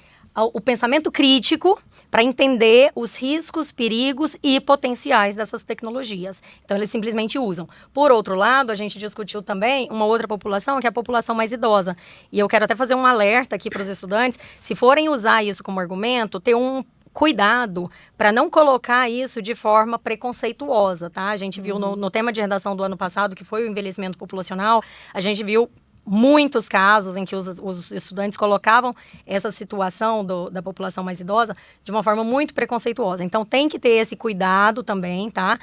S3: o pensamento crítico para entender os riscos, perigos e potenciais dessas tecnologias. Então, eles simplesmente usam. Por outro lado, a gente discutiu também uma outra população, que é a população mais idosa. E eu quero até fazer um alerta aqui para os estudantes, se forem usar isso como argumento, ter um cuidado para não colocar isso de forma preconceituosa, tá? A gente viu no tema de redação do ano passado, que foi o envelhecimento populacional, a gente viu muitos casos em que os estudantes colocavam essa situação da população mais idosa de uma forma muito preconceituosa. Então, tem que ter esse cuidado também, tá?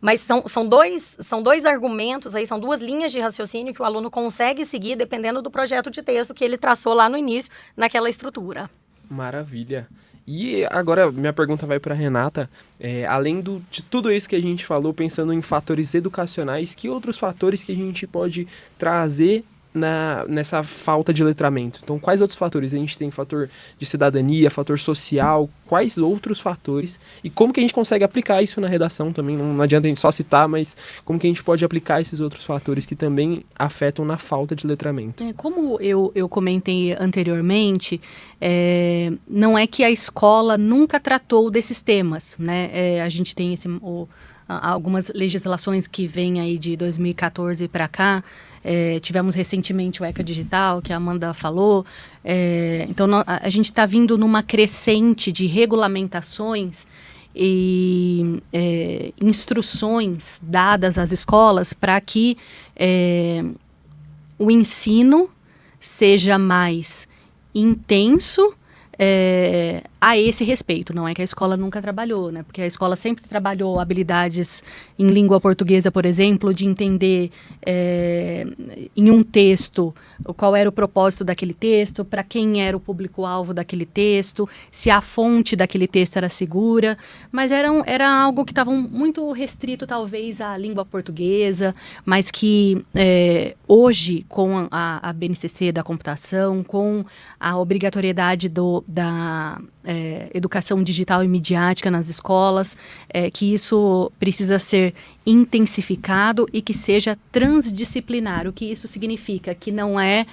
S3: Mas são dois argumentos aí, são 2 linhas de raciocínio que o aluno consegue seguir dependendo do projeto de texto que ele traçou lá no início, naquela estrutura.
S1: Maravilha. E agora minha pergunta vai para a Renata. Além de tudo isso que a gente falou, pensando em fatores educacionais, que outros fatores que a gente pode trazer nessa falta de letramento? Então, quais outros fatores? A gente tem fator de cidadania, fator social, quais outros fatores? E como que a gente consegue aplicar isso na redação também? Não adianta a gente só citar, mas como que a gente pode aplicar esses outros fatores que também afetam na falta de letramento?
S2: Como eu comentei anteriormente, não é que a escola nunca tratou desses temas, né? A gente tem algumas legislações que vêm aí de 2014 para cá. Tivemos recentemente o ECA Digital, que a Amanda falou. Então, a gente está vindo numa crescente de regulamentações e instruções dadas às escolas para que o ensino seja mais intenso, a esse respeito. Não é que a escola nunca trabalhou, né? Porque a escola sempre trabalhou habilidades em língua portuguesa, por exemplo, de entender em um texto qual era o propósito daquele texto, para quem era o público-alvo daquele texto, se a fonte daquele texto era segura, mas era algo que estava muito restrito, talvez, à língua portuguesa, mas que hoje, com a BNCC da computação, com a obrigatoriedade da educação digital e midiática nas escolas, que isso precisa ser intensificado e que seja transdisciplinar. O que isso significa? Que não é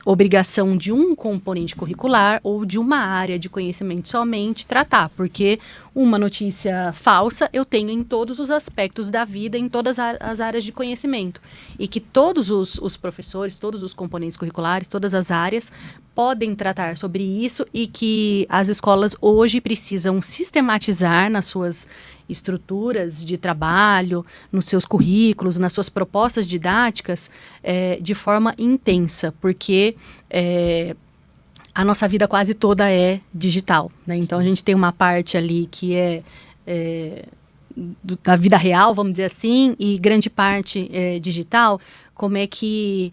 S2: obrigação de um componente curricular ou de uma área de conhecimento somente tratar, porque uma notícia falsa eu tenho em todos os aspectos da vida, em todas as áreas de conhecimento. E que todos os professores, todos os componentes curriculares, todas as áreas podem tratar sobre isso e que as escolas hoje precisam sistematizar nas suas estruturas de trabalho, nos seus currículos, nas suas propostas didáticas, de forma intensa, porque a nossa vida quase toda é digital, né? Então, a gente tem uma parte ali que da vida real, vamos dizer assim, e grande parte digital. Como é que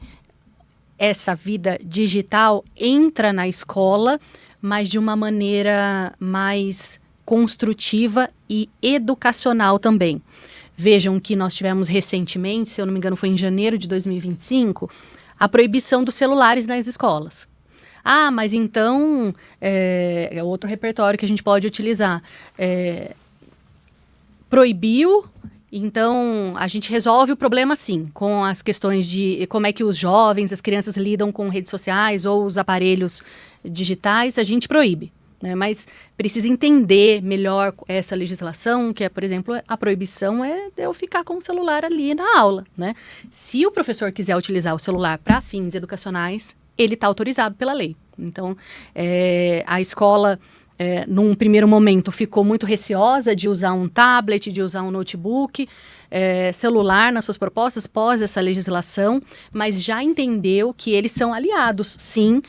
S2: essa vida digital entra na escola, mas de uma maneira mais construtiva e educacional também. Vejam que nós tivemos recentemente, se eu não me engano foi em janeiro de 2025, a proibição dos celulares nas escolas. Ah, mas então é outro repertório que a gente pode utilizar. Proibiu, então a gente resolve o problema sim, com as questões de como é que os jovens, as crianças lidam com redes sociais ou os aparelhos digitais, a gente proíbe. Mas precisa entender melhor essa legislação, que é, por exemplo, a proibição de eu ficar com o celular ali na aula, né? Se o professor quiser utilizar o celular para fins educacionais, ele está autorizado pela lei. Então, a escola, num primeiro momento, ficou muito receosa de usar um tablet, de usar um notebook, celular nas suas propostas, pós essa legislação, mas já entendeu que eles são aliados, sim,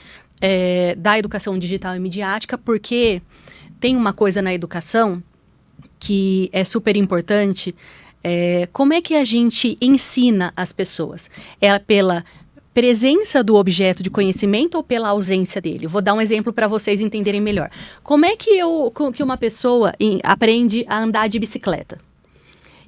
S2: da educação digital e midiática, porque tem uma coisa na educação que é super importante. Como é que a gente ensina as pessoas? É pela presença do objeto de conhecimento ou pela ausência dele? Vou dar um exemplo para vocês entenderem melhor. Como é que uma pessoa aprende a andar de bicicleta?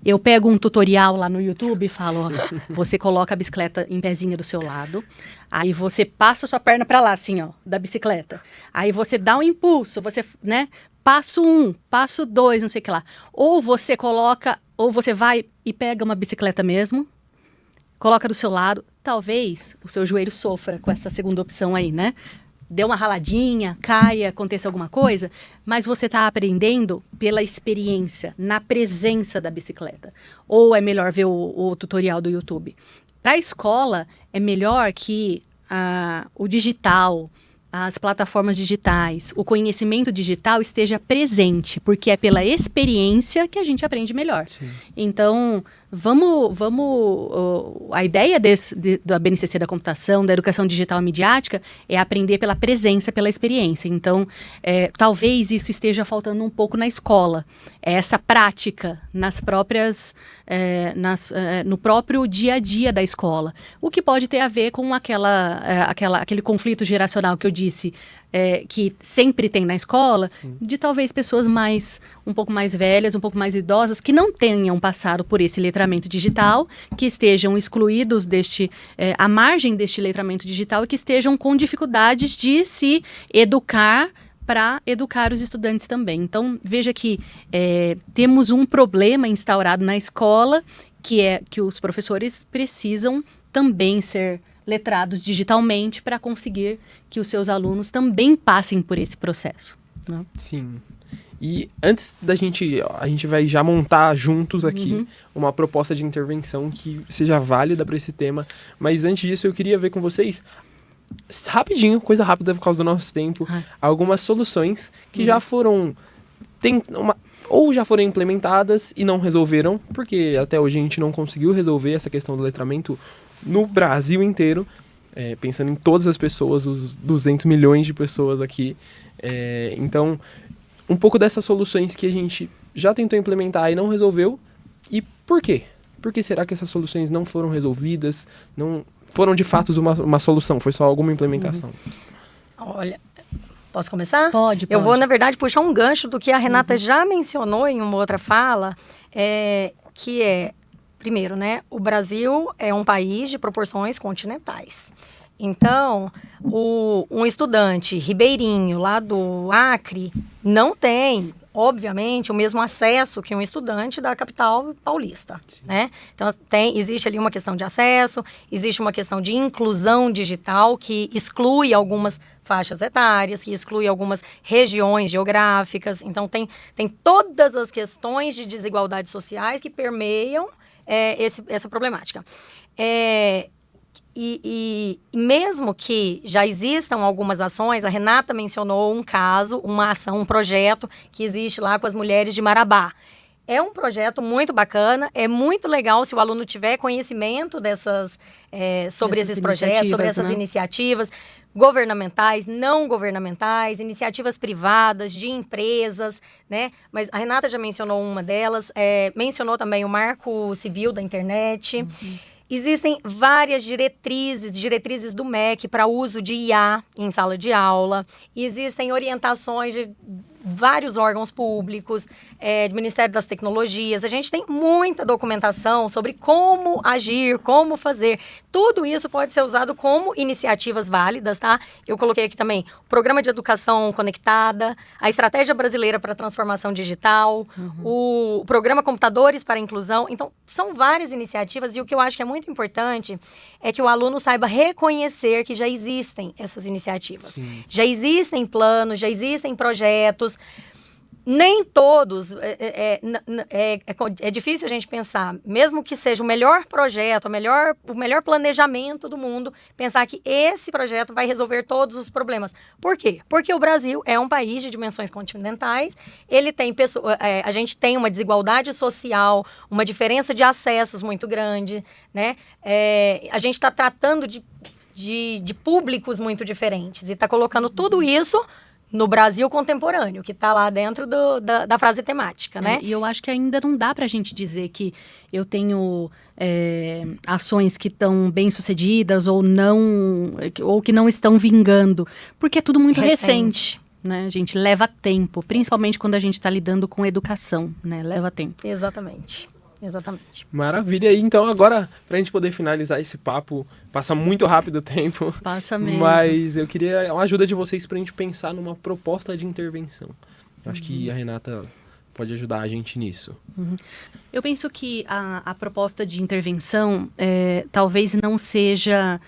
S2: Eu pego um tutorial lá no YouTube e falo, você coloca a bicicleta em pezinha do seu lado, aí você passa a sua perna para lá, assim, ó, da bicicleta. Aí você dá um impulso, você, né, passo 1, passo 2, não sei o que lá. Ou você vai e pega uma bicicleta mesmo, coloca do seu lado, talvez o seu joelho sofra com essa segunda opção aí, né? Deu uma raladinha, caia, aconteça alguma coisa, mas você está aprendendo pela experiência, na presença da bicicleta. Ou é melhor ver o tutorial do YouTube? Para a escola, é melhor que o digital, as plataformas digitais, o conhecimento digital esteja presente, porque é pela experiência que a gente aprende melhor. Sim. Então, a ideia da BNCC da computação, da educação digital e midiática, é aprender pela presença, pela experiência. Então, talvez isso esteja faltando um pouco na escola. Essa prática no próprio dia a dia da escola. O que pode ter a ver com aquele conflito geracional que eu disse, que sempre tem na escola, sim, de talvez pessoas um pouco mais velhas, um pouco mais idosas, que não tenham passado por esse letramento digital, que estejam excluídos à margem deste letramento digital e que estejam com dificuldades de se educar para educar os estudantes também. Então, veja que temos um problema instaurado na escola, que é que os professores precisam também ser letrados digitalmente para conseguir que os seus alunos também passem por esse processo, né?
S1: Sim. E antes a gente vai já montar juntos aqui uma proposta de intervenção que seja válida para esse tema, mas antes disso eu queria ver com vocês, rapidinho, coisa rápida por causa do nosso tempo, algumas soluções que já foram ou já foram implementadas e não resolveram, porque até hoje a gente não conseguiu resolver essa questão do letramento no Brasil inteiro, pensando em todas as pessoas, os 200 milhões de pessoas aqui, Então, um pouco dessas soluções que a gente já tentou implementar e não resolveu, e por quê? Por que será que essas soluções não foram resolvidas, não foram de fato uma solução, foi só alguma implementação?
S3: Olha, posso começar?
S2: Pode.
S3: Eu vou, na verdade, puxar um gancho do que a Renata já mencionou em uma outra fala, que é, primeiro, né, o Brasil é um país de proporções continentais. Então, um estudante ribeirinho lá do Acre não tem, obviamente, o mesmo acesso que um estudante da capital paulista, né? Então, existe ali uma questão de acesso, existe uma questão de inclusão digital que exclui algumas faixas etárias, que exclui algumas regiões geográficas. Então, tem todas as questões de desigualdades sociais que permeiam essa problemática. E mesmo que já existam algumas ações, a Renata mencionou um caso, uma ação, um projeto que existe lá com as mulheres de Marabá. É um projeto muito bacana, é muito legal se o aluno tiver conhecimento sobre esses projetos, sobre essas iniciativas governamentais, não governamentais, iniciativas privadas, de empresas, né? Mas a Renata já mencionou uma delas, mencionou também o Marco Civil da Internet. Existem várias diretrizes do MEC para uso de IA em sala de aula. Existem orientações de vários órgãos públicos, do Ministério das Tecnologias. A gente tem muita documentação sobre como agir, como fazer. Tudo isso pode ser usado como iniciativas válidas, tá? Eu coloquei aqui também o Programa de Educação Conectada, a Estratégia Brasileira para a Transformação Digital, o Programa Computadores para a Inclusão. Então, são várias iniciativas e o que eu acho que é muito importante é que o aluno saiba reconhecer que já existem essas iniciativas.
S1: Sim.
S3: Já existem planos, já existem projetos. Nem todos, é difícil a gente pensar, mesmo que seja o melhor projeto, o melhor planejamento do mundo, pensar que esse projeto vai resolver todos os problemas. Por quê? Porque o Brasil é um país de dimensões continentais, a gente tem uma desigualdade social, uma diferença de acessos muito grande, né? A gente está tratando de públicos muito diferentes e está colocando tudo isso no Brasil contemporâneo, que está lá dentro da frase temática, né?
S2: E eu acho que ainda não dá para a gente dizer que eu tenho ações que estão bem-sucedidas ou que não estão vingando, porque é tudo muito recente. Né? A gente leva tempo, principalmente quando a gente está lidando com educação, né? Leva tempo.
S3: Exatamente.
S1: Maravilha. E então agora, pra gente poder finalizar esse papo, passa muito rápido o tempo.
S2: Passa mesmo.
S1: Mas eu queria uma ajuda de vocês pra gente pensar numa proposta de intervenção. Eu acho que a Renata pode ajudar a gente nisso.
S2: Eu penso que a proposta de intervenção talvez não seja,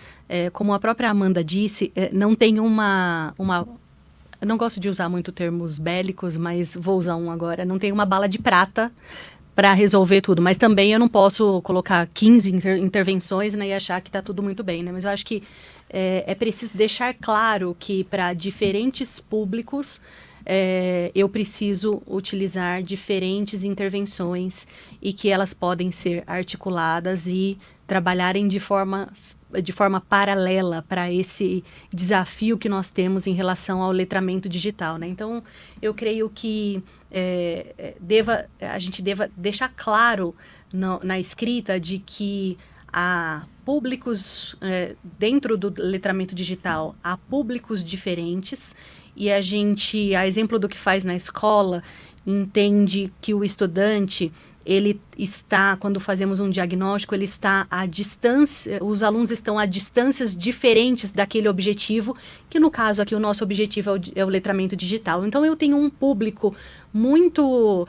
S2: como a própria Amanda disse, não tem uma... Eu não gosto de usar muito termos bélicos, mas vou usar um agora. Não tem uma bala de prata para resolver tudo, mas também eu não posso colocar 15 intervenções, né, e achar que está tudo muito bem, né? Mas eu acho que é preciso deixar claro que para diferentes públicos eu preciso utilizar diferentes intervenções e que elas podem ser articuladas e trabalharem de forma paralela para esse desafio que nós temos em relação ao letramento digital, né? Então, eu creio que a gente deva deixar claro na escrita de que há públicos, dentro do letramento digital, há públicos diferentes e a exemplo do que faz na escola, entende que o estudante, ele está, quando fazemos um diagnóstico, ele está à distância, os alunos estão a distâncias diferentes daquele objetivo, que no caso aqui o nosso objetivo é o letramento digital. Então eu tenho um público muito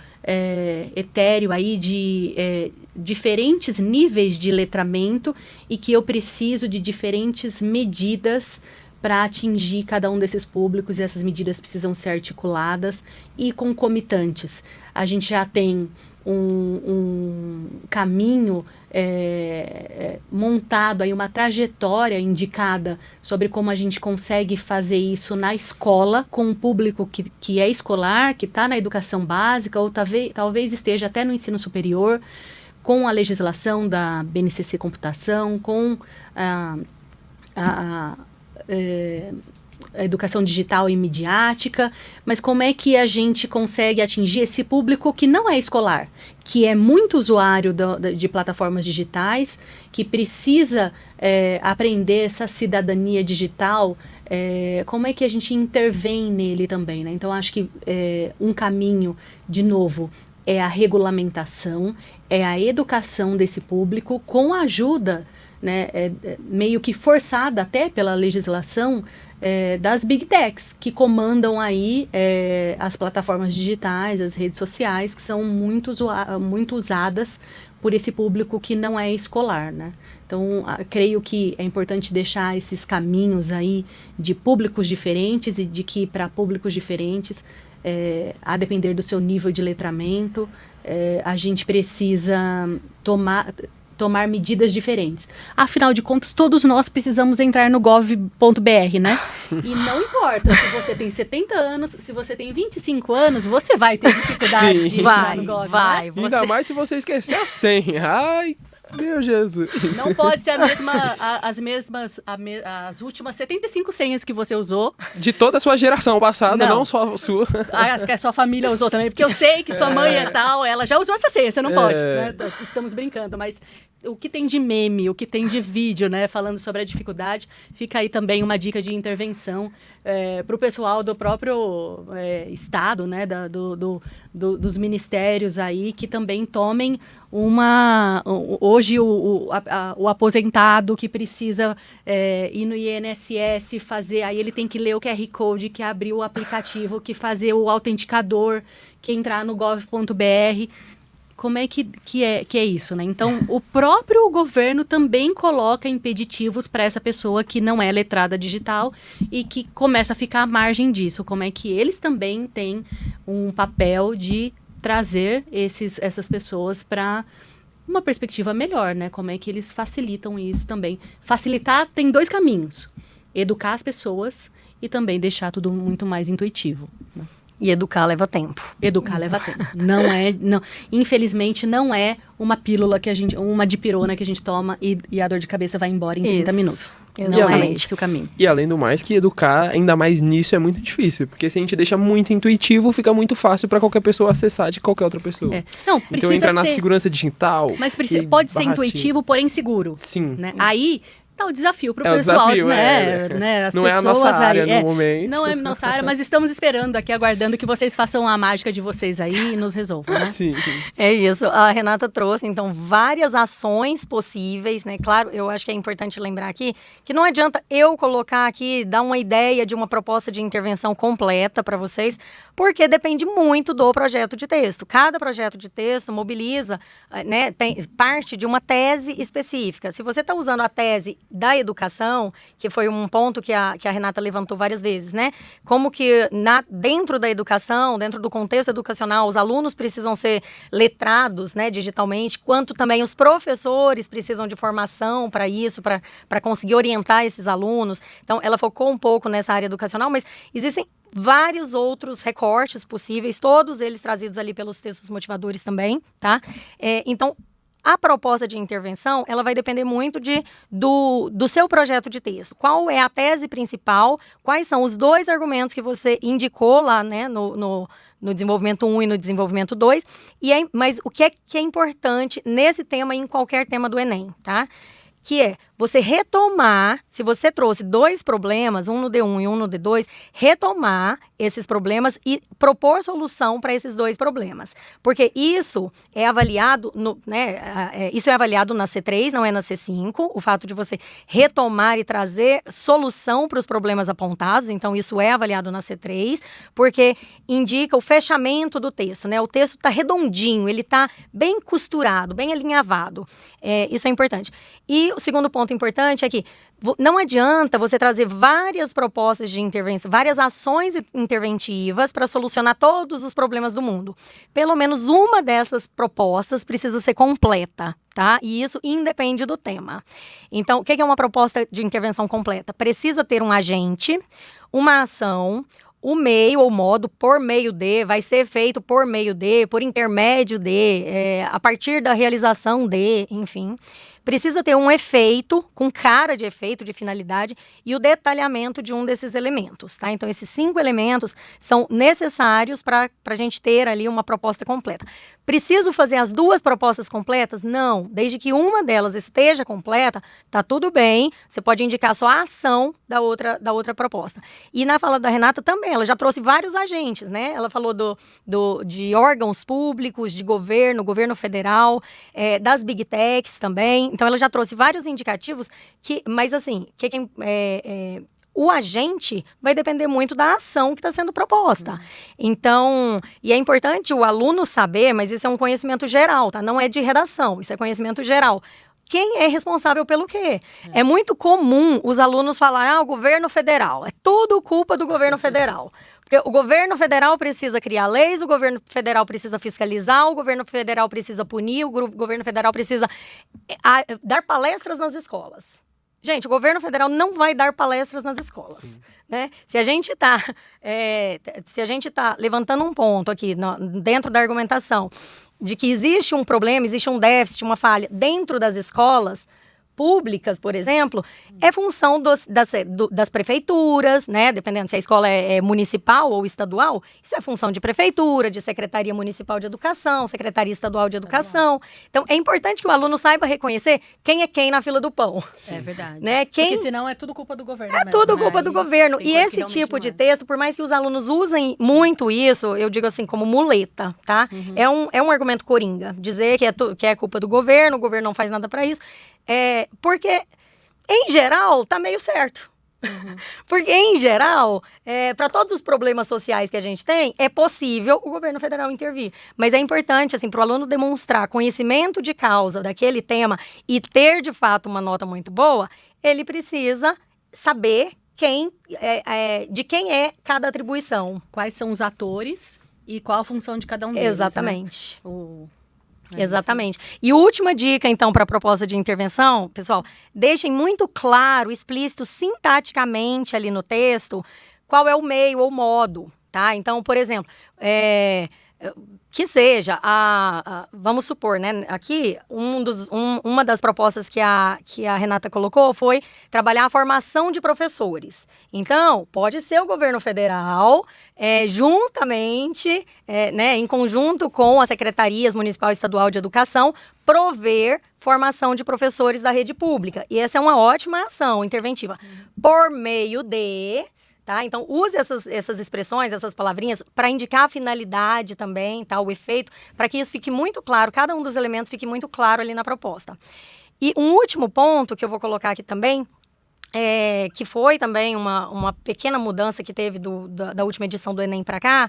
S2: etéreo aí de diferentes níveis de letramento e que eu preciso de diferentes medidas para atingir cada um desses públicos, e essas medidas precisam ser articuladas e concomitantes. A gente já tem um caminho montado, aí uma trajetória indicada sobre como a gente consegue fazer isso na escola, com um público que é escolar, que está na educação básica, ou talvez esteja até no ensino superior, com a legislação da BNCC Computação, com educação digital e midiática, mas como é que a gente consegue atingir esse público que não é escolar, que é muito usuário de plataformas digitais, que precisa aprender essa cidadania digital, como é que a gente intervém nele também, né? Então, acho que um caminho, de novo, é a regulamentação, é a educação desse público com a ajuda, né, meio que forçada até pela legislação, das Big Techs, que comandam aí as plataformas digitais, as redes sociais, que são muito usadas por esse público que não é escolar, né? Então, creio que é importante deixar esses caminhos aí de públicos diferentes e de que para públicos diferentes, a depender do seu nível de letramento, a gente precisa tomar medidas diferentes. Afinal de contas, todos nós precisamos entrar no gov.br, né? E não importa se você tem 70 anos, se você tem 25 anos, você vai ter dificuldade de entrar no gov,
S3: vai.
S2: né?
S1: Ainda mais se você esquecer a senha. Ai, meu Jesus.
S2: Não pode ser as últimas 75 senhas que você usou.
S1: De toda a sua geração passada, não só a sua.
S2: Que a sua família usou também, porque eu sei que sua mãe é tal, ela já usou essa senha, você não pode, né? Estamos brincando, mas o que tem de meme, o que tem de vídeo, né, falando sobre a dificuldade, fica aí também uma dica de intervenção para o pessoal do próprio Estado, né, dos ministérios aí, que também tomem hoje o aposentado que precisa ir no INSS fazer, aí ele tem que ler o QR Code, que abrir o aplicativo, que fazer o autenticador, que entrar no gov.br. Como é que é isso, né? Então, o próprio governo também coloca impeditivos para essa pessoa que não é letrada digital e que começa a ficar à margem disso. Como é que eles também têm um papel de trazer essas pessoas para uma perspectiva melhor, né? Como é que eles facilitam isso também. Facilitar tem 2 caminhos. Educar as pessoas e também deixar tudo muito mais intuitivo, né?
S3: E educar leva tempo.
S2: Educar leva tempo. Infelizmente, não é uma pílula uma dipirona que a gente toma e a dor de cabeça vai embora em 30 minutos. Não é esse o caminho.
S1: E além do mais, que educar ainda mais nisso é muito difícil. Porque se a gente deixa muito intuitivo, fica muito fácil para qualquer pessoa acessar de qualquer outra pessoa.
S2: Não,
S1: então entra na segurança digital.
S2: Mas pode ser intuitivo, porém seguro.
S1: Sim.
S2: Né? Aí tá o desafio para o pessoal, né? As
S1: não
S2: pessoas
S1: é a nossa área
S2: aí,
S1: no momento.
S2: Não é a nossa área, mas estamos esperando aqui, aguardando que vocês façam a mágica de vocês aí e nos resolvam, né?
S1: Sim.
S3: É isso. A Renata trouxe, então, várias ações possíveis, né? Claro, eu acho que é importante lembrar aqui que não adianta eu colocar aqui, dar uma ideia de uma proposta de intervenção completa para vocês, porque depende muito do projeto de texto. Cada projeto de texto mobiliza, né, tem parte de uma tese específica. Se você está usando a tese da educação, que foi um ponto que a Renata levantou várias vezes, né? Como que dentro da educação, dentro do contexto educacional, os alunos precisam ser letrados, né, digitalmente, quanto também os professores precisam de formação para isso, para conseguir orientar esses alunos. Então, ela focou um pouco nessa área educacional, mas existem vários outros recortes possíveis, todos eles trazidos ali pelos textos motivadores também, tá? Então, a proposta de intervenção, ela vai depender muito do seu projeto de texto. Qual é a tese principal? Quais são os 2 argumentos que você indicou lá, né, no desenvolvimento 1 e no desenvolvimento 2? Mas o que é importante nesse tema e em qualquer tema do Enem, tá? Que é você retomar, se você trouxe 2 problemas, um no D1 e um no D2, retomar esses problemas e propor solução para esses 2 problemas. Porque isso é avaliado, isso é avaliado na C3, não é na C5, o fato de você retomar e trazer solução para os problemas apontados, então isso é avaliado na C3, porque indica o fechamento do texto, né? O texto está redondinho, ele está bem costurado, bem alinhavado. Isso é importante. E o segundo ponto importante é que não adianta você trazer várias propostas de intervenção, várias ações interventivas para solucionar todos os problemas do mundo. Pelo menos uma dessas propostas precisa ser completa, tá? E isso independe do tema. Então, o que é uma proposta de intervenção completa? Precisa ter um agente, uma ação, o meio ou modo, por meio de, vai ser feito por meio de, por intermédio de, a partir da realização de, enfim. precisa ter um efeito, com cara de efeito, de finalidade, e o detalhamento de um desses elementos, tá? Então, esses 5 elementos são necessários para a gente ter ali uma proposta completa. Preciso fazer as 2 propostas completas? Não. Desde que uma delas esteja completa, tá tudo bem. Você pode indicar só a ação da outra proposta. E na fala da Renata também, ela já trouxe vários agentes, né? Ela falou de órgãos públicos, de governo federal, das big techs também. Então, ela já trouxe vários indicativos mas assim, o agente vai depender muito da ação que está sendo proposta. Então, e é importante o aluno saber, mas isso é um conhecimento geral, tá? Não é de redação, isso é conhecimento geral. Quem é responsável pelo quê? É muito comum os alunos falarem, o governo federal, é tudo culpa do governo federal. Porque o governo federal precisa criar leis, o governo federal precisa fiscalizar, o governo federal precisa punir, o governo federal precisa dar palestras nas escolas. Gente, o governo federal não vai dar palestras nas escolas, né? Se a gente está levantando um ponto aqui dentro da argumentação de que existe um problema, existe um déficit, uma falha dentro das escolas públicas, por exemplo, é função das prefeituras, né? Dependendo se a escola é municipal ou estadual, isso é função de prefeitura, de Secretaria Municipal de Educação, Secretaria Estadual de Educação. Então, é importante que o aluno saiba reconhecer quem é quem na fila do pão.
S2: Sim. É verdade.
S3: Né?
S2: Porque senão é tudo culpa do governo.
S3: É
S2: mesmo,
S3: tudo
S2: né?
S3: culpa do governo. E esse tipo de texto, por mais que os alunos usem muito isso, eu digo assim, como muleta, tá? É um argumento coringa. Dizer que é culpa do governo, o governo não faz nada para isso. Porque, em geral, tá meio certo. Porque, em geral, para todos os problemas sociais que a gente tem, é possível o governo federal intervir. Mas é importante, assim, para o aluno demonstrar conhecimento de causa daquele tema e ter, de fato, uma nota muito boa, ele precisa saber de quem é cada atribuição.
S2: Quais são os atores e qual a função de cada um deles.
S3: Exatamente.
S2: Né?
S3: Exatamente. E última dica, então, para a proposta de intervenção, pessoal, deixem muito claro, explícito, sintaticamente ali no texto, qual é o meio ou modo, tá? Então, por exemplo, que seja, vamos supor, né, aqui, uma das propostas que a Renata colocou foi trabalhar a formação de professores. Então, pode ser o governo federal, juntamente, né, em conjunto com as secretarias municipal e estadual de educação, prover formação de professores da rede pública. E essa é uma ótima ação interventiva. Por meio de... Tá? Então, use essas expressões, essas palavrinhas, para indicar a finalidade também, tá? O efeito, para que isso fique muito claro, cada um dos elementos fique muito claro ali na proposta. E um último ponto que eu vou colocar aqui também, que foi também uma pequena mudança que teve da última edição do Enem para cá,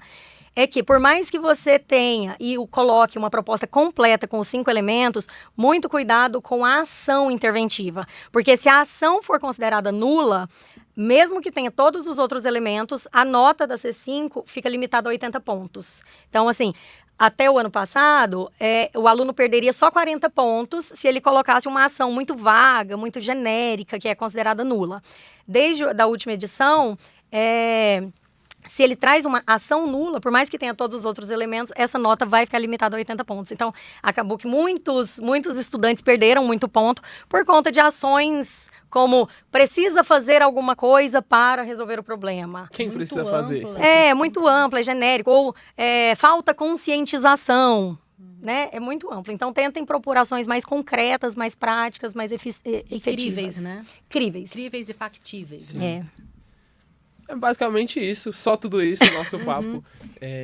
S3: é que por mais que você tenha e coloque uma proposta completa com os 5 elementos, muito cuidado com a ação interventiva. Porque se a ação for considerada nula, mesmo que tenha todos os outros elementos, a nota da C5 fica limitada a 80 pontos. Então, assim, até o ano passado, o aluno perderia só 40 pontos se ele colocasse uma ação muito vaga, muito genérica, que é considerada nula. Desde a última edição, se ele traz uma ação nula, por mais que tenha todos os outros elementos, essa nota vai ficar limitada a 80 pontos. Então, acabou que muitos estudantes perderam muito ponto por conta de ações como precisa fazer alguma coisa para resolver o problema.
S1: Quem precisa fazer?
S3: Muito ampla, é genérico. Ou falta conscientização. Né? É muito amplo. Então, tentem propor ações mais concretas, mais práticas, mais efetivas.
S2: Críveis, né?
S3: Críveis.
S2: Críveis e factíveis.
S1: Sim. É basicamente isso, só tudo isso, o nosso papo.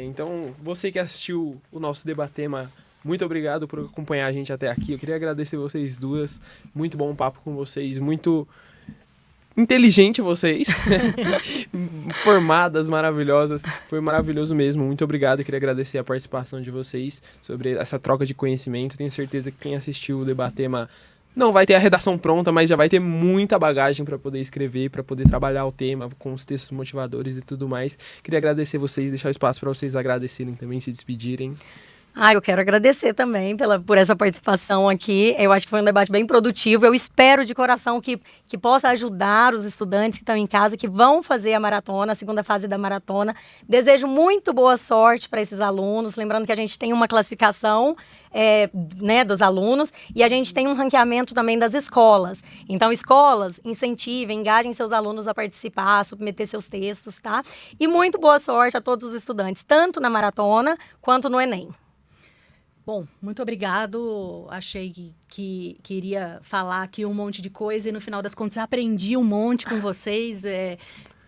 S1: Então, você que assistiu o nosso Debatema, muito obrigado por acompanhar a gente até aqui. Eu queria agradecer vocês duas. Muito bom papo com vocês, muito inteligente vocês. Formadas, maravilhosas. Foi maravilhoso mesmo. Muito obrigado. Eu queria agradecer a participação de vocês sobre essa troca de conhecimento. Tenho certeza que quem assistiu o Debatema não vai ter a redação pronta, mas já vai ter muita bagagem para poder escrever, para poder trabalhar o tema com os textos motivadores e tudo mais. Queria agradecer vocês, deixar o espaço para vocês agradecerem também, se despedirem.
S3: Eu quero agradecer também por essa participação aqui. Eu acho que foi um debate bem produtivo. Eu espero de coração que possa ajudar os estudantes que estão em casa, que vão fazer a maratona, a segunda fase da maratona. Desejo muito boa sorte para esses alunos. Lembrando que a gente tem uma classificação dos alunos e a gente tem um ranqueamento também das escolas. Então, escolas, incentivem, engajem seus alunos a participar, a submeter seus textos, tá? E muito boa sorte a todos os estudantes, tanto na maratona quanto no Enem.
S2: Bom, muito obrigado. Achei que iria falar aqui um monte de coisa e no final das contas aprendi um monte com vocês.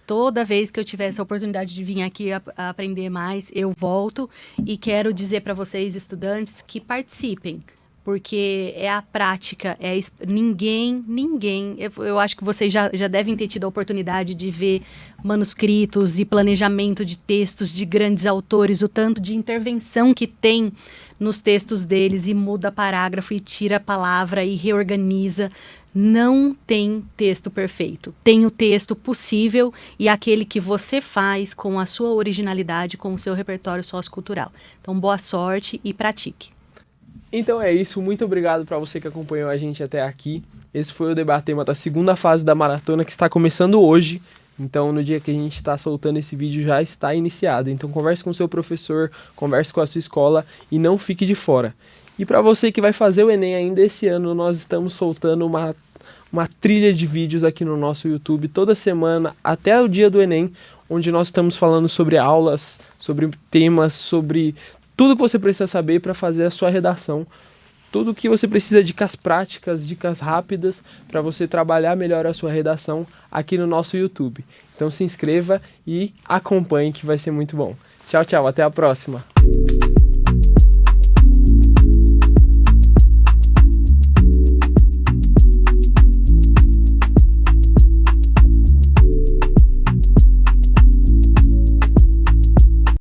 S2: Toda vez que eu tiver essa oportunidade de vir aqui a aprender mais, eu volto e quero dizer para vocês, estudantes, que participem. Porque é a prática, ninguém, eu acho que vocês já devem ter tido a oportunidade de ver manuscritos e planejamento de textos de grandes autores, o tanto de intervenção que tem nos textos deles e muda parágrafo e tira a palavra e reorganiza. Não tem texto perfeito, tem o texto possível e aquele que você faz com a sua originalidade, com o seu repertório sociocultural. Então, boa sorte e pratique.
S1: Então é isso, muito obrigado para você que acompanhou a gente até aqui. Esse foi o Debatema da segunda fase da maratona que está começando hoje. Então no dia que a gente está soltando esse vídeo já está iniciado. Então converse com o seu professor, converse com a sua escola e não fique de fora. E para você que vai fazer o Enem ainda esse ano, nós estamos soltando uma trilha de vídeos aqui no nosso YouTube toda semana até o dia do Enem, onde nós estamos falando sobre aulas, sobre temas, sobre tudo que você precisa saber para fazer a sua redação. Tudo que você precisa, dicas práticas, dicas rápidas para você trabalhar melhor a sua redação aqui no nosso YouTube. Então se inscreva e acompanhe que vai ser muito bom. Tchau, tchau, até a próxima.